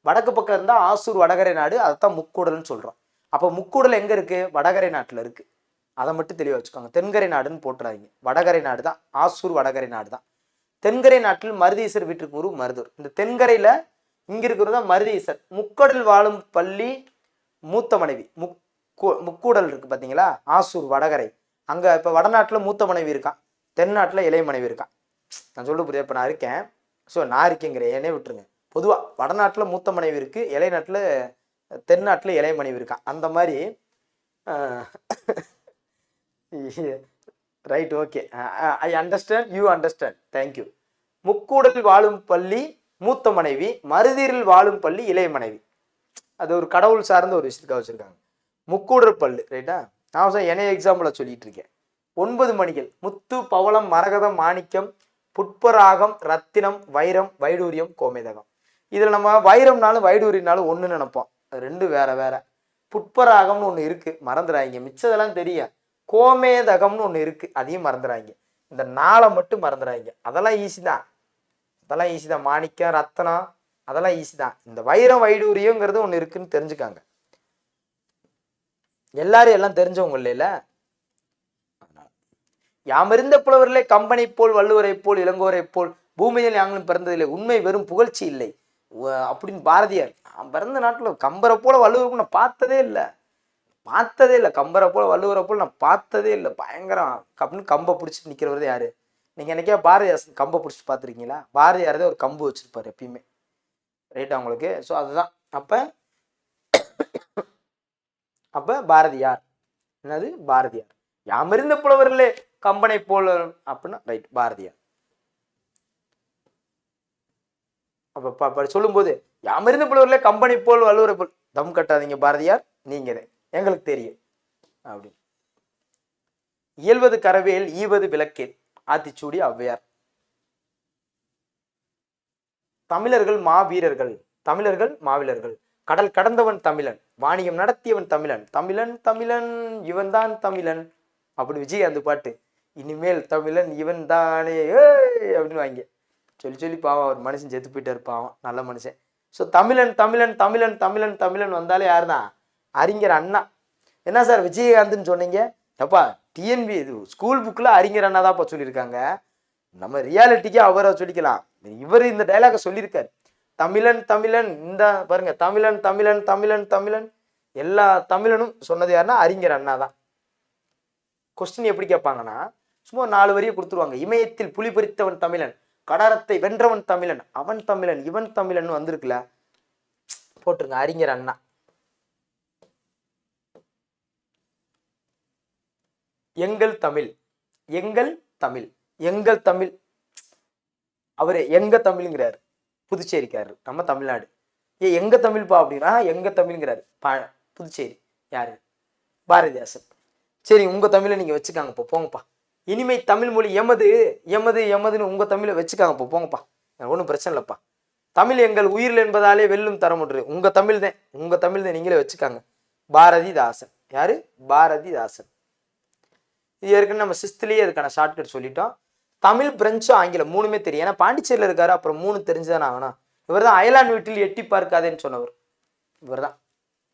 வடக்கு பக்கம் இருந்தா ஆசூர் வடகரை நாடு. அதைத்தான் முக்கூடல்னு சொல்றோம். அப்போ முக்கூடல் எங்க இருக்கு? வடகரை நாட்டுல இருக்கு. அதை மட்டும் தெளிவாக வச்சுக்கோங்க. தென்கரை நாடுன்னு போட்டுறாதீங்க. வடகரை நாடு தான், ஆசூர் வடகரை நாடு தான். தென்கரை நாட்டில் மருதீசர் வீட்டுக்கு ஊர் மருதூர். இந்த தென்கரையில இங்க இருக்கிறது தான் மருதீசர். முக்கடல் வாழும் பள்ளி மூத்த மனைவி முக்கூடல் இருக்கு பார்த்தீங்களா, ஆசூர் வடகரை. அங்க இப்போ வடநாட்டுல மூத்த மனைவி இருக்கான், தென்னாட்டுல இளைய மனைவி இருக்கான். நான் சொல்ல புரியுது. இப்போ நான் இருக்கேன், ஸோ நான் இருக்கேங்கிறேன், என்னே விட்டுருங்க. பொதுவாக வடநாட்டுல மூத்த மனைவி இருக்கு, இளைய நாட்டுல தென்னாட்டுல இளைய மனைவி இருக்கான். அந்த மாதிரி right, okay, I understand, you understand, thank you. முக்கூடலில் வாழும் பள்ளி மூத்த மனைவி, மருதீரில் வாழும் பள்ளி இளைய மனைவி. அது ஒரு கடவுள் சார்ந்த ஒரு விஷயத்துக்காக வச்சிருக்காங்க. முக்கூடர் பல்லு. ரைட்டா. நான் என்னைய எக்ஸாம்பிள சொல்லிட்டு இருக்கேன். 9 மணிகள் முத்து பவளம் மரகதம் மாணிக்கம் புட்பராகம் ரத்தினம் வைரம் வைடூரியம் கோமேதகம். இதுல நம்ம வைரம்னாலும் வைடூரியனாலும் ஒன்று நினைப்போம். அது 2 வேற வேற. புட்பராகம்னு ஒன்று இருக்கு, மறந்துடாங்க. மிச்சதெல்லாம் தெரியும். கோமேதகம்னு ஒன்று இருக்கு, அதையும் மறந்துடாங்க. இந்த 4 மட்டும் மறந்துடாங்க. அதெல்லாம் ஈஸி தான். மாணிக்கம் ரத்தனம் அதெல்லாம் ஈஸி தான். இந்த வைரம் வைடூரியங்கிறது ஒன்று இருக்குன்னு தெரிஞ்சுக்காங்க. எல்லாரும் எல்லாம் தெரிஞ்சவங்க இல்லையில. யாமிருந்த புலவர்களே கம்பனை போல் வள்ளுவரை போல் இளங்கோரை போல் பூமியில் யாங்களும் பிறந்ததில்லை, உண்மை வெறும் புகழ்ச்சி இல்லை அப்படின்னு பாரதியார். பிறந்த நாட்டில் கம்பரை போல வள்ளுவர் நான் பார்த்ததே இல்லை. கம்பரை போல வள்ளுவரை போல் நான் பார்த்ததே இல்லை. பயங்கரம் அப்படின்னு கம்பை பிடிச்சிட்டு நிற்கிறவர் யாரு? நீங்கள் என்னைக்கா பாரதியார் கம்பை பிடிச்சிட்டு பார்த்துருக்கீங்களா? பாரதியாரதே ஒரு கம்பு வச்சிருப்பாரு எப்பயுமே. ரைட்டா உங்களுக்கு. ஸோ அதுதான். அப்போ அப்ப பாரதியார். என்னது? பாரதியார். யாமறிந்த புலவர்களே கம்பனை போல் அப்படின்னா ரைட், பாரதியார். அப்ப சொல்லும் போது யாமறிந்த புலவர்களே கம்பனை போல் வள்ளுவரை போல் தம் கட்டாதீங்க பாரதியார், நீங்க எங்களுக்கு தெரியும் அப்படின்னு. இயல்வது கரவேல் ஈவது விளக்கேல் ஆத்திச்சூடி ஔவையார். தமிழர்கள் மாவீரர்கள், தமிழர்கள் மாவீரர்கள், கடல் கடந்தவன் தமிழன், வாணிகம் நடத்தியவன் தமிழன், தமிழன் தமிழன் இவன் தான் தமிழன் அப்படி விஜயகாந்த் பாட்டு. இனிமேல் தமிழன் இவன் தானே அப்படின்னு வாங்க சொல்லி சொல்லி பாவம் அவர் மனுஷன் செத்து போயிட்டு இருப்பான், நல்ல மனுஷன். ஸோ தமிழன் தமிழன் தமிழன் தமிழன் தமிழன் வந்தாலே யார் தான்? அறிஞர் அண்ணா. என்ன சார் விஜயகாந்த்னு சொன்னீங்க? எப்பா டிஎன்பி இது ஸ்கூல் புக்கில் அறிஞர் அண்ணா தான்ப்பா சொல்லியிருக்காங்க. நம்ம ரியாலிட்டிக்கு அவரை சொல்லிக்கலாம். இவர் இந்த டைலாக சொல்லியிருக்காரு. தமிழன் தமிழன், இந்த பாருங்க, தமிழன் தமிழன் தமிழன் தமிழன், எல்லா தமிழனும் சொன்னது யாருன்னா அறிஞர் அண்ணா தான். கொஸ்டின் எப்படி கேட்பாங்கன்னா சும்மா 4 வரியை கொடுத்துருவாங்க. இமயத்தில் புலி பறித்தவன் தமிழன், கடாரத்தை வென்றவன் தமிழன், அவன் தமிழன் இவன் தமிழன் வந்திருக்குல்ல, போட்டுருங்க அறிஞர் அண்ணா. எங்கள் தமிழ், எங்கள் தமிழ், எங்கள் தமிழ், அவரு எங்க தமிழ்ங்கிறாரு, புதுச்சேரிக்காரரு, நம்ம தமிழ்நாடு. எங்க தமிழ்ப்பா அப்படின்னா எங்க தமிழ்ங்கிறாரு, புதுச்சேரி. யாரு? பாரதிதாசன். சரி உங்க தமிழை நீங்க வச்சுக்காங்கப்பா, போங்கப்பா. இனிமை தமிழ் மொழி எமது எமது எமதுன்னு உங்க தமிழை வச்சுக்காங்கப்பா, போங்கப்பா, ஒன்றும் பிரச்சனை இல்லைப்பா. தமிழ் எங்கள் உயிரில் என்பதாலே வெல்லும் தரமுன்று, உங்க தமிழ் தான், உங்க தமிழ் தான், நீங்களே வச்சுக்காங்க. பாரதிதாசன். யாரு? பாரதிதாசன். இது ஏற்கனவே நம்ம சிஸ்திலேயே அதுக்கான ஷார்ட்கட் சொல்லிட்டோம். தமிழ், பிரெஞ்சு, ஆங்கிலம் 3மே தெரியும். ஏன்னா பாண்டிச்சேரியில் இருக்காரு, அப்புறம் 3 தெரிஞ்சுதான் ஆகணும். இவர் தான் அயலான் வீட்டில் எட்டி பார்க்காதேன்னு சொன்னவர். இவர் தான்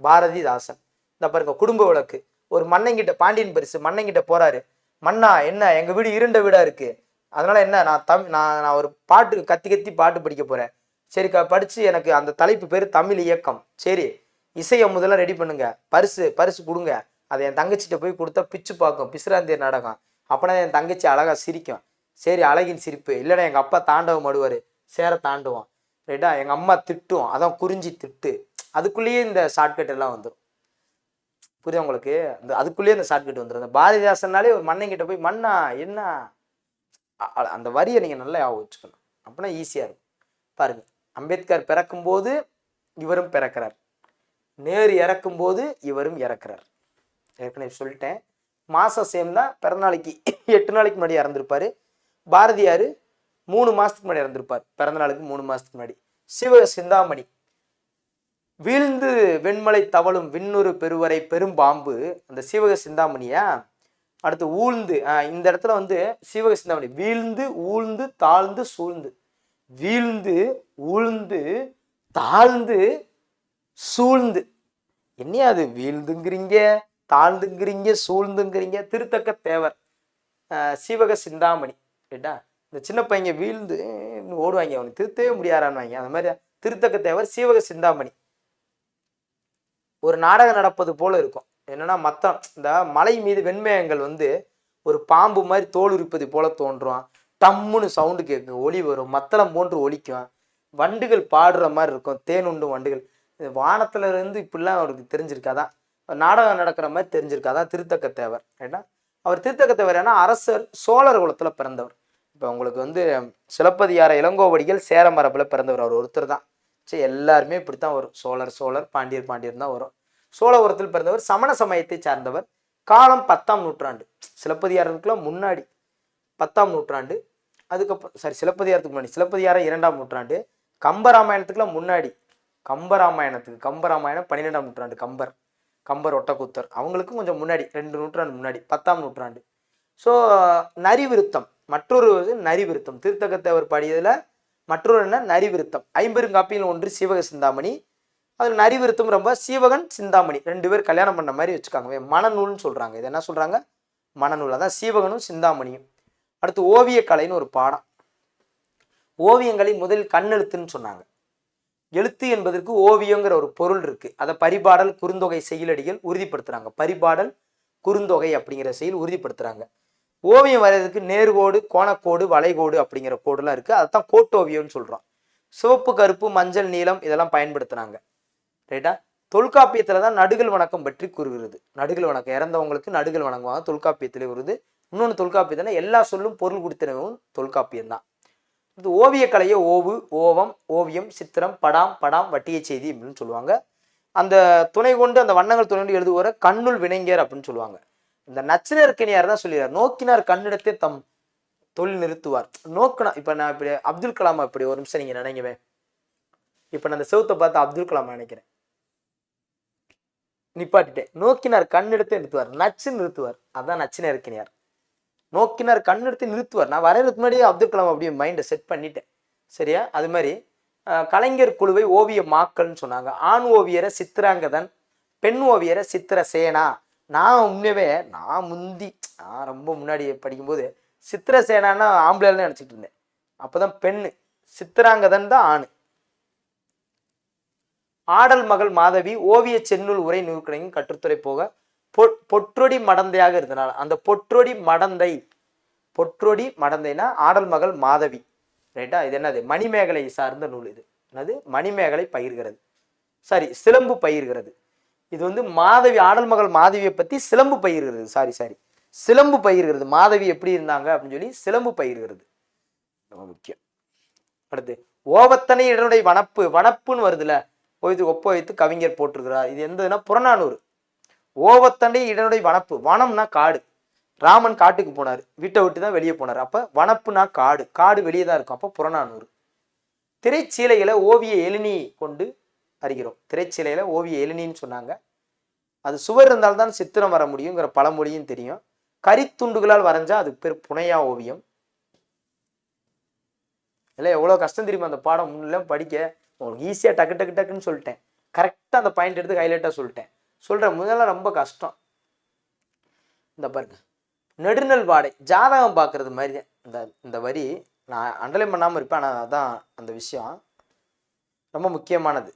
பாரதிதாசன். இந்த பாருங்க, குடும்ப விளக்கு. ஒரு மன்னங்கிட்ட, பாண்டியன் பரிசு மன்னங்கிட்ட போறாரு. மன்னா என்ன எங்க வீடு இருண்ட வீடா இருக்கு, அதனால என்ன நான் ஒரு பாட்டு கத்தி கத்தி பாட்டு படிக்க போறேன். சரி படிச்சு எனக்கு அந்த தலைப்பு பேர் தமிழ் இயக்கம். சரி இசையை முதல்ல ரெடி பண்ணுங்க, பரிசு கொடுங்க. அதை என் தங்கச்சிட்ட போய் கொடுத்தா பிச்சு பார்க்கும், பிசுராந்தியர் நாடகம். அப்பனா என் தங்கச்சி அழகா சிரிக்கும். சரி அழகின் சிரிப்பு. இல்லைன்னா எங்க அப்பா தாண்டவம் ஆடுவாரு, சேர தாண்டுவான். ரைட்டா? எங்க அம்மா திட்டும், அதான் குறிஞ்சி திட்டு. அதுக்குள்ளேயே இந்த ஷார்ட்கட் எல்லாம் வந்துடும். புரியுது உங்களுக்கு? அதுக்குள்ளேயே இந்த ஷார்ட்கட் வந்துடும். இந்த பாரதிதாசனாலே ஒரு மன்னங்கிட்ட போய் மன்னா என்ன, அந்த வரியை நீங்க நல்லா ஞாபகம் வச்சுக்கணும். அப்படின்னா ஈஸியா இருக்கும். பாருங்க, அம்பேத்கர் பிறக்கும் போது இவரும் பிறக்கிறார், நேரு இறக்கும் போது இவரும் இறக்குறார். ஏற்கனவே சொல்லிட்டேன். மாசம் சேர்ந்தா பிறந்தநாளைக்கு 8 நாளைக்கு முன்னாடி இறந்துருப்பாரு. பாரதியார் 3 மாசத்துக்கு முன்னாடி இறந்துருப்பார், பிறந்த நாளுக்கு 3 மாசத்துக்கு முன்னாடி. சிவ சிந்தாமணி வீழ்ந்து வெண்மலை தவளும் விண்ணுறு பெருவரை பெரும் பாம்பு, அந்த சீவக சிந்தாமணியா. அடுத்து ஊழ்ந்து, இந்த இடத்துல வந்து சீவக சிந்தாமணி வீழ்ந்து ஊழ்ந்து தாழ்ந்து சூழ்ந்து, வீழ்ந்து ஊழ்ந்து தாழ்ந்து சூழ்ந்து. என்னையா அது வீழ்ந்துங்கிறீங்க, தாழ்ந்துங்கிறீங்க, சூழ்ந்துங்கிறீங்க? திருத்தக்க தேவர், சீவக சிந்தாமணி. ரைட்டா? இந்த சின்ன பையங்க வீழ்ந்து ஓடுவாங்க, அவனுக்கு திருத்தவே முடியாதான்னு. அந்த மாதிரி திருத்தக்க தேவர், சீவக சிந்தாமணி. ஒரு நாடகம் நடப்பது போல இருக்கும். என்னன்னா மத்தம், இந்த மலை மீது வெண்மேகங்கள் வந்து ஒரு பாம்பு மாதிரி தோல் உரிப்பது போல தோன்றும். டம்முன்னு சவுண்டு கேட்கும், ஒலி வரும், மத்தளம் போன்று ஒலிக்கும், வண்டுகள் பாடுற மாதிரி இருக்கும், தேன் உண்டும் வண்டுகள். வானத்துல இருந்து இப்படிலாம் அவருக்கு தெரிஞ்சிருக்காதான், நாடகம் நடக்கிற மாதிரி தெரிஞ்சிருக்காதான் திருத்தக்க தேவர். ரைட்டா? அவர் திருத்தக்க தேவர் ஏன்னா அரசர் சோழர் குலத்துல பிறந்தவர். இப்போ உங்களுக்கு வந்து சிலப்பதிகார இளங்கோவடிகள் சேர மரபில் பிறந்தவர், அவர் ஒருத்தர் தான். சரி எல்லாருமே இப்படித்தான் வரும், சோழர் பாண்டியர் தான் வரும். சோழபுரத்தில் பிறந்தவர், சமண சமயத்தை சார்ந்தவர். காலம் 10ஆம் நூற்றாண்டு, சிலப்பதிகாரத்துக்குலாம் முன்னாடி 10ஆம் நூற்றாண்டு. அதுக்கப்புறம் சிலப்பதிகாரத்துக்கு முன்னாடி, சிலப்பதிகாரம் 2ஆம் நூற்றாண்டு. கம்பராமாயணத்துக்குலாம் முன்னாடி, கம்பராமாயணம் 12ஆம் நூற்றாண்டு. கம்பர் ஒட்டக்கூத்தர் அவங்களுக்கும் கொஞ்சம் முன்னாடி, 2 நூற்றாண்டு முன்னாடி, 10ஆம் நூற்றாண்டு. ஸோ நரிவிருத்தம், மற்றொரு நரிவிருத்தம், திருத்தக்கத்தேவர் பாடியதுல மற்றொரு என்ன, நரிவிருத்தம். 50 ஒன்று சீவக சிந்தாமணி. அதில் நரிவிருத்தம் ரொம்ப, சீவகன் சிந்தாமணி 2 பேர் கல்யாணம் பண்ண மாதிரி வச்சுக்காங்க. மணநூல்னு சொல்றாங்க. இது என்ன சொல்றாங்க? மணநூல். அதான் சீவகனும் சிந்தாமணியும். அடுத்து ஓவியக்கலைன்னு ஒரு பாடம். ஓவியங்களை முதலில் கண்ணெழுத்துன்னு சொன்னாங்க. எழுத்து என்பதற்கு ஓவியங்கிற ஒரு பொருள் இருக்கு. அதை பரிபாடல் குறுந்தொகை செயலடிகள் உறுதிப்படுத்துறாங்க. பரிபாடல் குறுந்தொகை அப்படிங்கிற செயல் உறுதிப்படுத்துறாங்க. ஓவியம் வரைகிறதுக்கு நேர்கோடு, கோணக்கோடு, வளைகோடு அப்படிங்கிற கோடுலாம் இருக்கு. அதைத்தான் கோட்டோவியம்னு சொல்றோம். சிவப்பு, கருப்பு, மஞ்சள், நீலம் இதெல்லாம் பயன்படுத்துறாங்க. ரைட்டா? தொல்காப்பியத்துல தான் நடுகள் வணக்கம் பற்றி கூறுகிறது. நடுகள் வணக்கம், இறந்தவங்களுக்கு நடுகள் வணங்குவாங்க, தொல்காப்பியத்திலே வருது. இன்னொன்று தொல்காப்பியத்துல எல்லா சொல்லும் பொருள் கொடுத்தனவும் தொல்காப்பியம் தான். இது ஓவியக்கலையை ஓவு, ஓவம், ஓவியம், சித்திரம், படாம், படாம், வட்டிய செய்தி அப்படின்னு சொல்லுவாங்க. அந்த துணை கொண்டு அந்த வண்ணங்கள் துணை கொண்டு எழுதுவோர கண்ணுள் வினைஞர் அப்படின்னு சொல்லுவாங்க. இந்த நச்சினர்கனியார் தான் சொல்லிடுறார், நோக்கினார் கண்ணிடத்தை தம் தொழில் நிறுத்துவார். நோக்கினா இப்ப நான் இப்படி அப்துல் கலாம் அப்படி ஒரு நிமிஷம் நீங்க நினைங்கவே. இப்ப நான் அந்த செவுத்தை பார்த்து அப்துல் கலாம் நினைக்கிறேன், நிப்பாட்டிட்டேன். நோக்கினார் கண்ணிடத்தை நிறுத்துவார், நச்சு நிறுத்துவார். அதான் நச்சினர்கனியார். நோக்கினார் கண்ணெடுத்து நிறுத்துவார். நான் வரையறதுக்கு முன்னாடியே அப்துல் கலாம் அப்படியே மைண்டை செட் பண்ணிட்டேன். சரியா? அது மாதிரி கலைஞர் குழுவை ஓவிய மாக்கள்னு சொன்னாங்க. ஆண் ஓவியரை சித்திராங்கதன், பெண் ஓவியரை சித்திரசேனா. நான் உண்மையவே நான் ரொம்ப முன்னாடி படிக்கும்போது சித்திரசேனான்னா ஆம்பளைன்னு நினச்சிட்டு இருந்தேன். அப்போதான் பெண்ணு, சித்திராங்கதன் தான் ஆணு. ஆடல் மகள் மாதவி ஓவிய செந்நூல் உரை நூற்களையும் கற்றுத்துறை போக பொற்றொடி மடந்தையாக இருந்தனால அந்த பொற்றொடி மடந்தைனா ஆடல் மகள் மாதவி. ரைட்டா? இது என்னது? மணிமேகலை சார்ந்த நூல். இது என்னது? மணிமேகலை பயிர்கிறது, சாரி சிலம்பு பயிர்கிறது. இது வந்து மாதவி, ஆடல் மகள் மாதவியை பத்தி சிலம்பு பயிர்கிறது. சிலம்பு பயிர்கிறது. மாதவி எப்படி இருந்தாங்க அப்படின்னு சொல்லி சிலம்பு பயிர்கிறது. ரொம்ப முக்கியம். அடுத்து ஓவத்தனை இடனுடைய வனப்புன்னு வருதுல, ஒப்ப வைத்து கவிஞர் போட்டிருக்கிறார். இது எந்ததுன்னா புறநானூறு. ஓவத்தண்டை இடனுடைய வனப்பு, வனம்னா காடு. ராமன் காட்டுக்கு போனார், வீட்டை விட்டு தான் வெளியே போனார். அப்ப வனப்புனா காடு, காடு வெளியே தான் இருக்கும். அப்போ புறநானூறு. திரைச்சீலைகளை ஓவிய எழினி கொண்டு அறிகிறோம். திரைச்சீலையில ஓவிய எழினின்னு சொன்னாங்க. அது சுவர் இருந்தால்தான் சித்திரம் வர முடியுங்கிற பழமொழியும் தெரியும். கரித்துண்டுகளால் வரைஞ்சா அது பேர் புனையா ஓவியம். இல்லை எவ்வளோ கஷ்டம் தெரியுமா அந்த பாடம். முன்னெல்லாம் படிக்க உங்களுக்கு ஈஸியாக டக்குன்னு சொல்லிட்டேன். கரெக்டாக அந்த பாயிண்ட் எடுத்து ஹைலைட்டாக சொல்லிட்டேன். சொல்கிறேன், முதல்ல ரொம்ப கஷ்டம். இந்த பாருங்க, நெடுநல் வாடை ஜாதகம் பார்க்கறது மாதிரி தான். இந்த வரி நான் அண்டர்லைன் பண்ணாமல் இருப்பேன், ஆனால் அதான் அந்த விஷயம் ரொம்ப முக்கியமானது.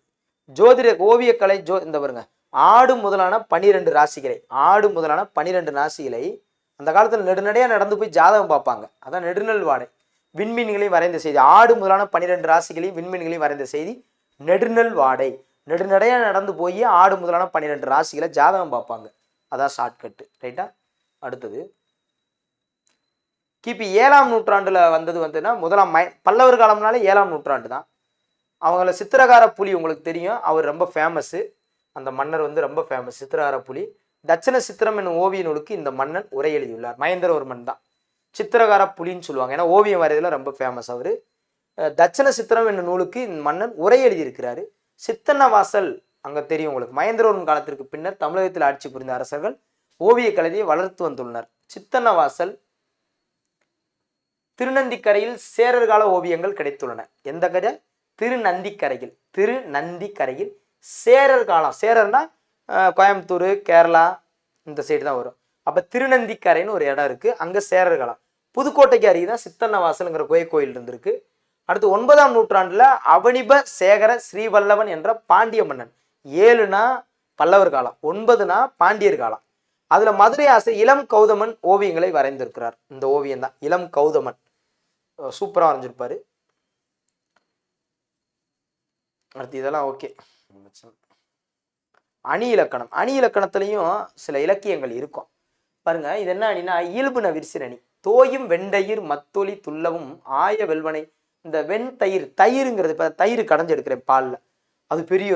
ஜோதிட ஓவியக்கலை இந்த பாருங்க, ஆடு முதலான 12 ராசிகளை அந்த காலத்தில் நெடுநடையாக நடந்து போய் ஜாதகம் பார்ப்பாங்க. அதான் நெடுநல் வாடை. விண்மீன்களையும் வரைந்த செய்தி, ஆடு முதலான 12 ராசிகளையும் விண்மீன்களையும் வரைந்த செய்தி நெடுநல் வாடை. நெடுநடையா நடந்து போய் ஆடு முதலான 12 ராசிகளை ஜாதகம் பார்ப்பாங்க. அதான் ஷார்ட்கட்டு. ரைட்டா? அடுத்தது கிபி 7ஆம் நூற்றாண்டுல வந்ததுன்னா முதலாம் பல்லவர் காலம்னாலே 7ஆம் நூற்றாண்டு தான். அவங்கள சித்திரகார புலி உங்களுக்கு தெரியும், அவர் ரொம்ப ஃபேமஸ்ஸு. அந்த மன்னர் வந்து ரொம்ப ஃபேமஸ், சித்திரகார புலி. தட்சண சித்திரம் என்னும் ஓவிய நூலுக்கு இந்த மன்னன் உரை எழுதியுள்ளார். மகேந்திரவர்மன் தான் சித்திரகார புலின்னு சொல்லுவாங்க, ஏன்னா ஓவியம் வரையதுல ரொம்ப ஃபேமஸ் அவர். தட்சண சித்திரம் என்னும் நூலுக்கு இந்த மன்னன் உரை எழுதியிருக்கிறாரு. சித்தன்னவாசல் அங்க தெரியும் உங்களுக்கு, மகேந்திரவர்மன் காலத்திற்கு பின்னர் தமிழகத்தில் ஆட்சி புரிந்த அரசர்கள் ஓவிய கலையை வளர்த்து வந்துள்ளனர். சித்தன்னவாசல். திருநந்திக்கரையில் சேரர் கால ஓவியங்கள் கிடைத்துள்ளன. எந்த கரை? திருநந்திக்கரையில் சேரர் காலம். சேரர்னா கோயம்புத்தூர், கேரளா இந்த சைடு தான் வரும். அப்ப திருநந்திக்கரைன்னு ஒரு இடம் இருக்கு, அங்க சேரர் காலம். புதுக்கோட்டைக்கு அருகிதான் சித்தன்னவாசல்ங்கிற கோயில் இருந்திருக்கு. அடுத்து 9ஆம் நூற்றாண்டுல அவனிப சேகர ஸ்ரீவல்லவன் என்ற பாண்டிய மன்னன். 7னா பல்லவர் காலம், 9னா பாண்டியர் காலம். அதுல மதுரை ஆசை இளம் கௌதமன் ஓவியங்களை வரைந்திருக்கிறார். இந்த ஓவியம் தான் இளம் கௌதமன், சூப்பரா வரைஞ்சிருப்பாரு. அடுத்து இதெல்லாம் ஓகே. அணி இலக்கணத்திலையும் சில இலக்கியங்கள் இருக்கும் பாருங்க. இது என்ன அணினா இயல்புன விரிசிரணி. தோயும் வெண்தயிர் மத்தொலி துள்ளவும் ஆய வெல்வனை. இந்த வெண்தயிர், தயிருங்கிறது இப்போ தயிர் கடைஞ்சு எடுக்கிறேன் பாலில், அது பெரிய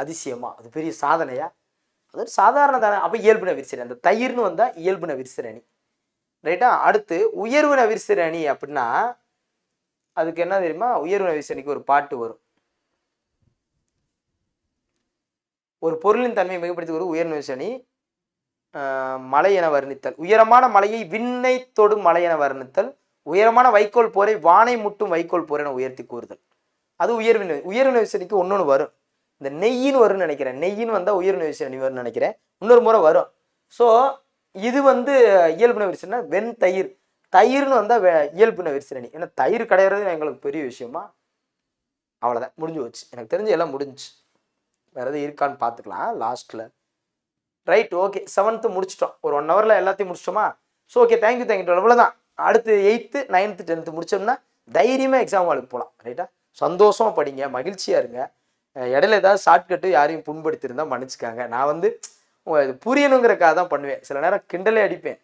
அதிசயமா, அது பெரிய சாதனையா? அது ஒரு சாதாரண தானே. அப்போ இயல்புன விரிசிரணி, அந்த தயிர்னு வந்தால் இயல்புன விரிசிரணி. ரைட்டா? அடுத்து உயர்வுன விரிசிரணி அப்படின்னா அதுக்கு என்ன தெரியுமா? உயர்வுன விரிசிரணிக்கு ஒரு பாட்டு வரும். ஒரு பொருளின் தன்மையை மிகப்படுத்தி ஒரு உயர்வுன விரிசிரணி. மலை என வர்ணித்தல். உயரமான மலையை விண்ணை தொடும் மலை என வர்ணித்தல். உயரமான வைக்கோல் போரை வானை முட்டும் வைக்கோல் போரை என உயர்த்தி கூறுதல். அது உயர்வின விசரணிக்கு ஒன்னொன்று வரும். இந்த நெய்யின்னு வரும்னு நினைக்கிறேன். நெய்யின்னு வந்தால் உயர்வின விசரணி வரும்னு நினைக்கிறேன். இன்னொரு முறை வரும். ஸோ இது வந்து இயல்புன விரிசனா. தயிர்னு வந்தால் இயல்புன விரிசரணி. ஏன்னா தயிர் கிடையாது எங்களுக்கு பெரிய விஷயமா. அவ்வளோதான், முடிஞ்சு போச்சு. எனக்கு தெரிஞ்சு எல்லாம் முடிஞ்சிச்சு. வேற எதாவது இருக்கான்னு பார்த்துக்கலாம் லாஸ்ட்ல. Right, okay. 7th முடிச்சிட்டோம். ஒரு 1 hourல எல்லாத்தையும் முடிச்சிட்டோமா? So okay, thank you. அவ்வளோதான். அடுத்து 8th 9th 10th முடிச்சோம்னா தைரியமாக எக்ஸாம் ஹாலுக்கு போகலாம். ரைட்டா? சந்தோஷமாக படிங்க, மகிழ்ச்சியாக இருங்க. இடையில ஏதாவது ஷார்ட்கட்டு யாரையும் புண்படுத்தியிருந்தா மன்னிச்சுக்காங்க. நான் வந்து இது புரியணுங்கிறக்காக தான் பண்ணுவேன். சில நேரம் கிண்டலே அடிப்பேன்.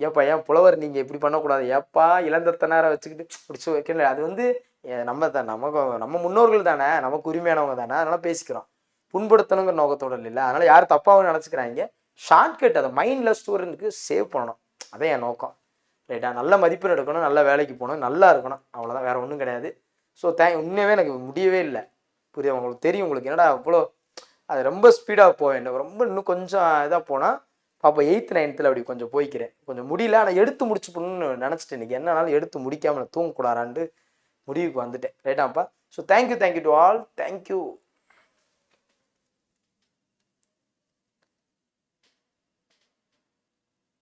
ஏப்பா ஏன் புலவர் நீங்கள் இப்படி பண்ணக்கூடாது, ஏப்பா இளந்தத்த நேரம் வச்சுக்கிட்டு பிடிச்சி வைக்கல. அது வந்து நம்ம தான், நம்ம முன்னோர்கள் தானே, நமக்கு உரிமையானவங்க தானே, அதனால பேசிக்கிறோம். புண்படுத்தணுங்கிற நோக்கத்தோடு இல்லை. அதனால யாரும் தப்பாகவும் நினச்சிக்கிறாங்க. ஷார்ட்கட் அதை மைண்டில் ஸ்டூடெண்ட்டுக்கு சேவ் பண்ணணும். அதான் என் நோக்கம். ரைட்டா? நல்ல மதிப்பெண் எடுக்கணும், நல்ல வேலைக்கு போகணும், நல்லா இருக்கணும், அவ்வளோதான், வேறு ஒன்றும் கிடையாது. ஸோ உண்மையாகவே எனக்கு முடியவே இல்லை. புரியுது உங்களுக்கு? தெரியும் உங்களுக்கு என்னடா அவ்வளோ அது ரொம்ப ஸ்பீடாக போக வேண்டும், ரொம்ப இன்னும் கொஞ்சம் இதாக போனால் பாப்பா 8th 9th அப்படி கொஞ்சம் போய்க்கிறேன். கொஞ்சம் முடியல, ஆனால் எடுத்து முடிச்சுக்கணும்னு நினச்சிட்டு இன்றைக்கி என்னன்னாலும் எடுத்து முடிக்காமல் தூங்கக்கூடாதான்ட்டு முடிவுக்கு வந்துட்டேன். ரைட்டாப்பா? So thank you to all. Thank you.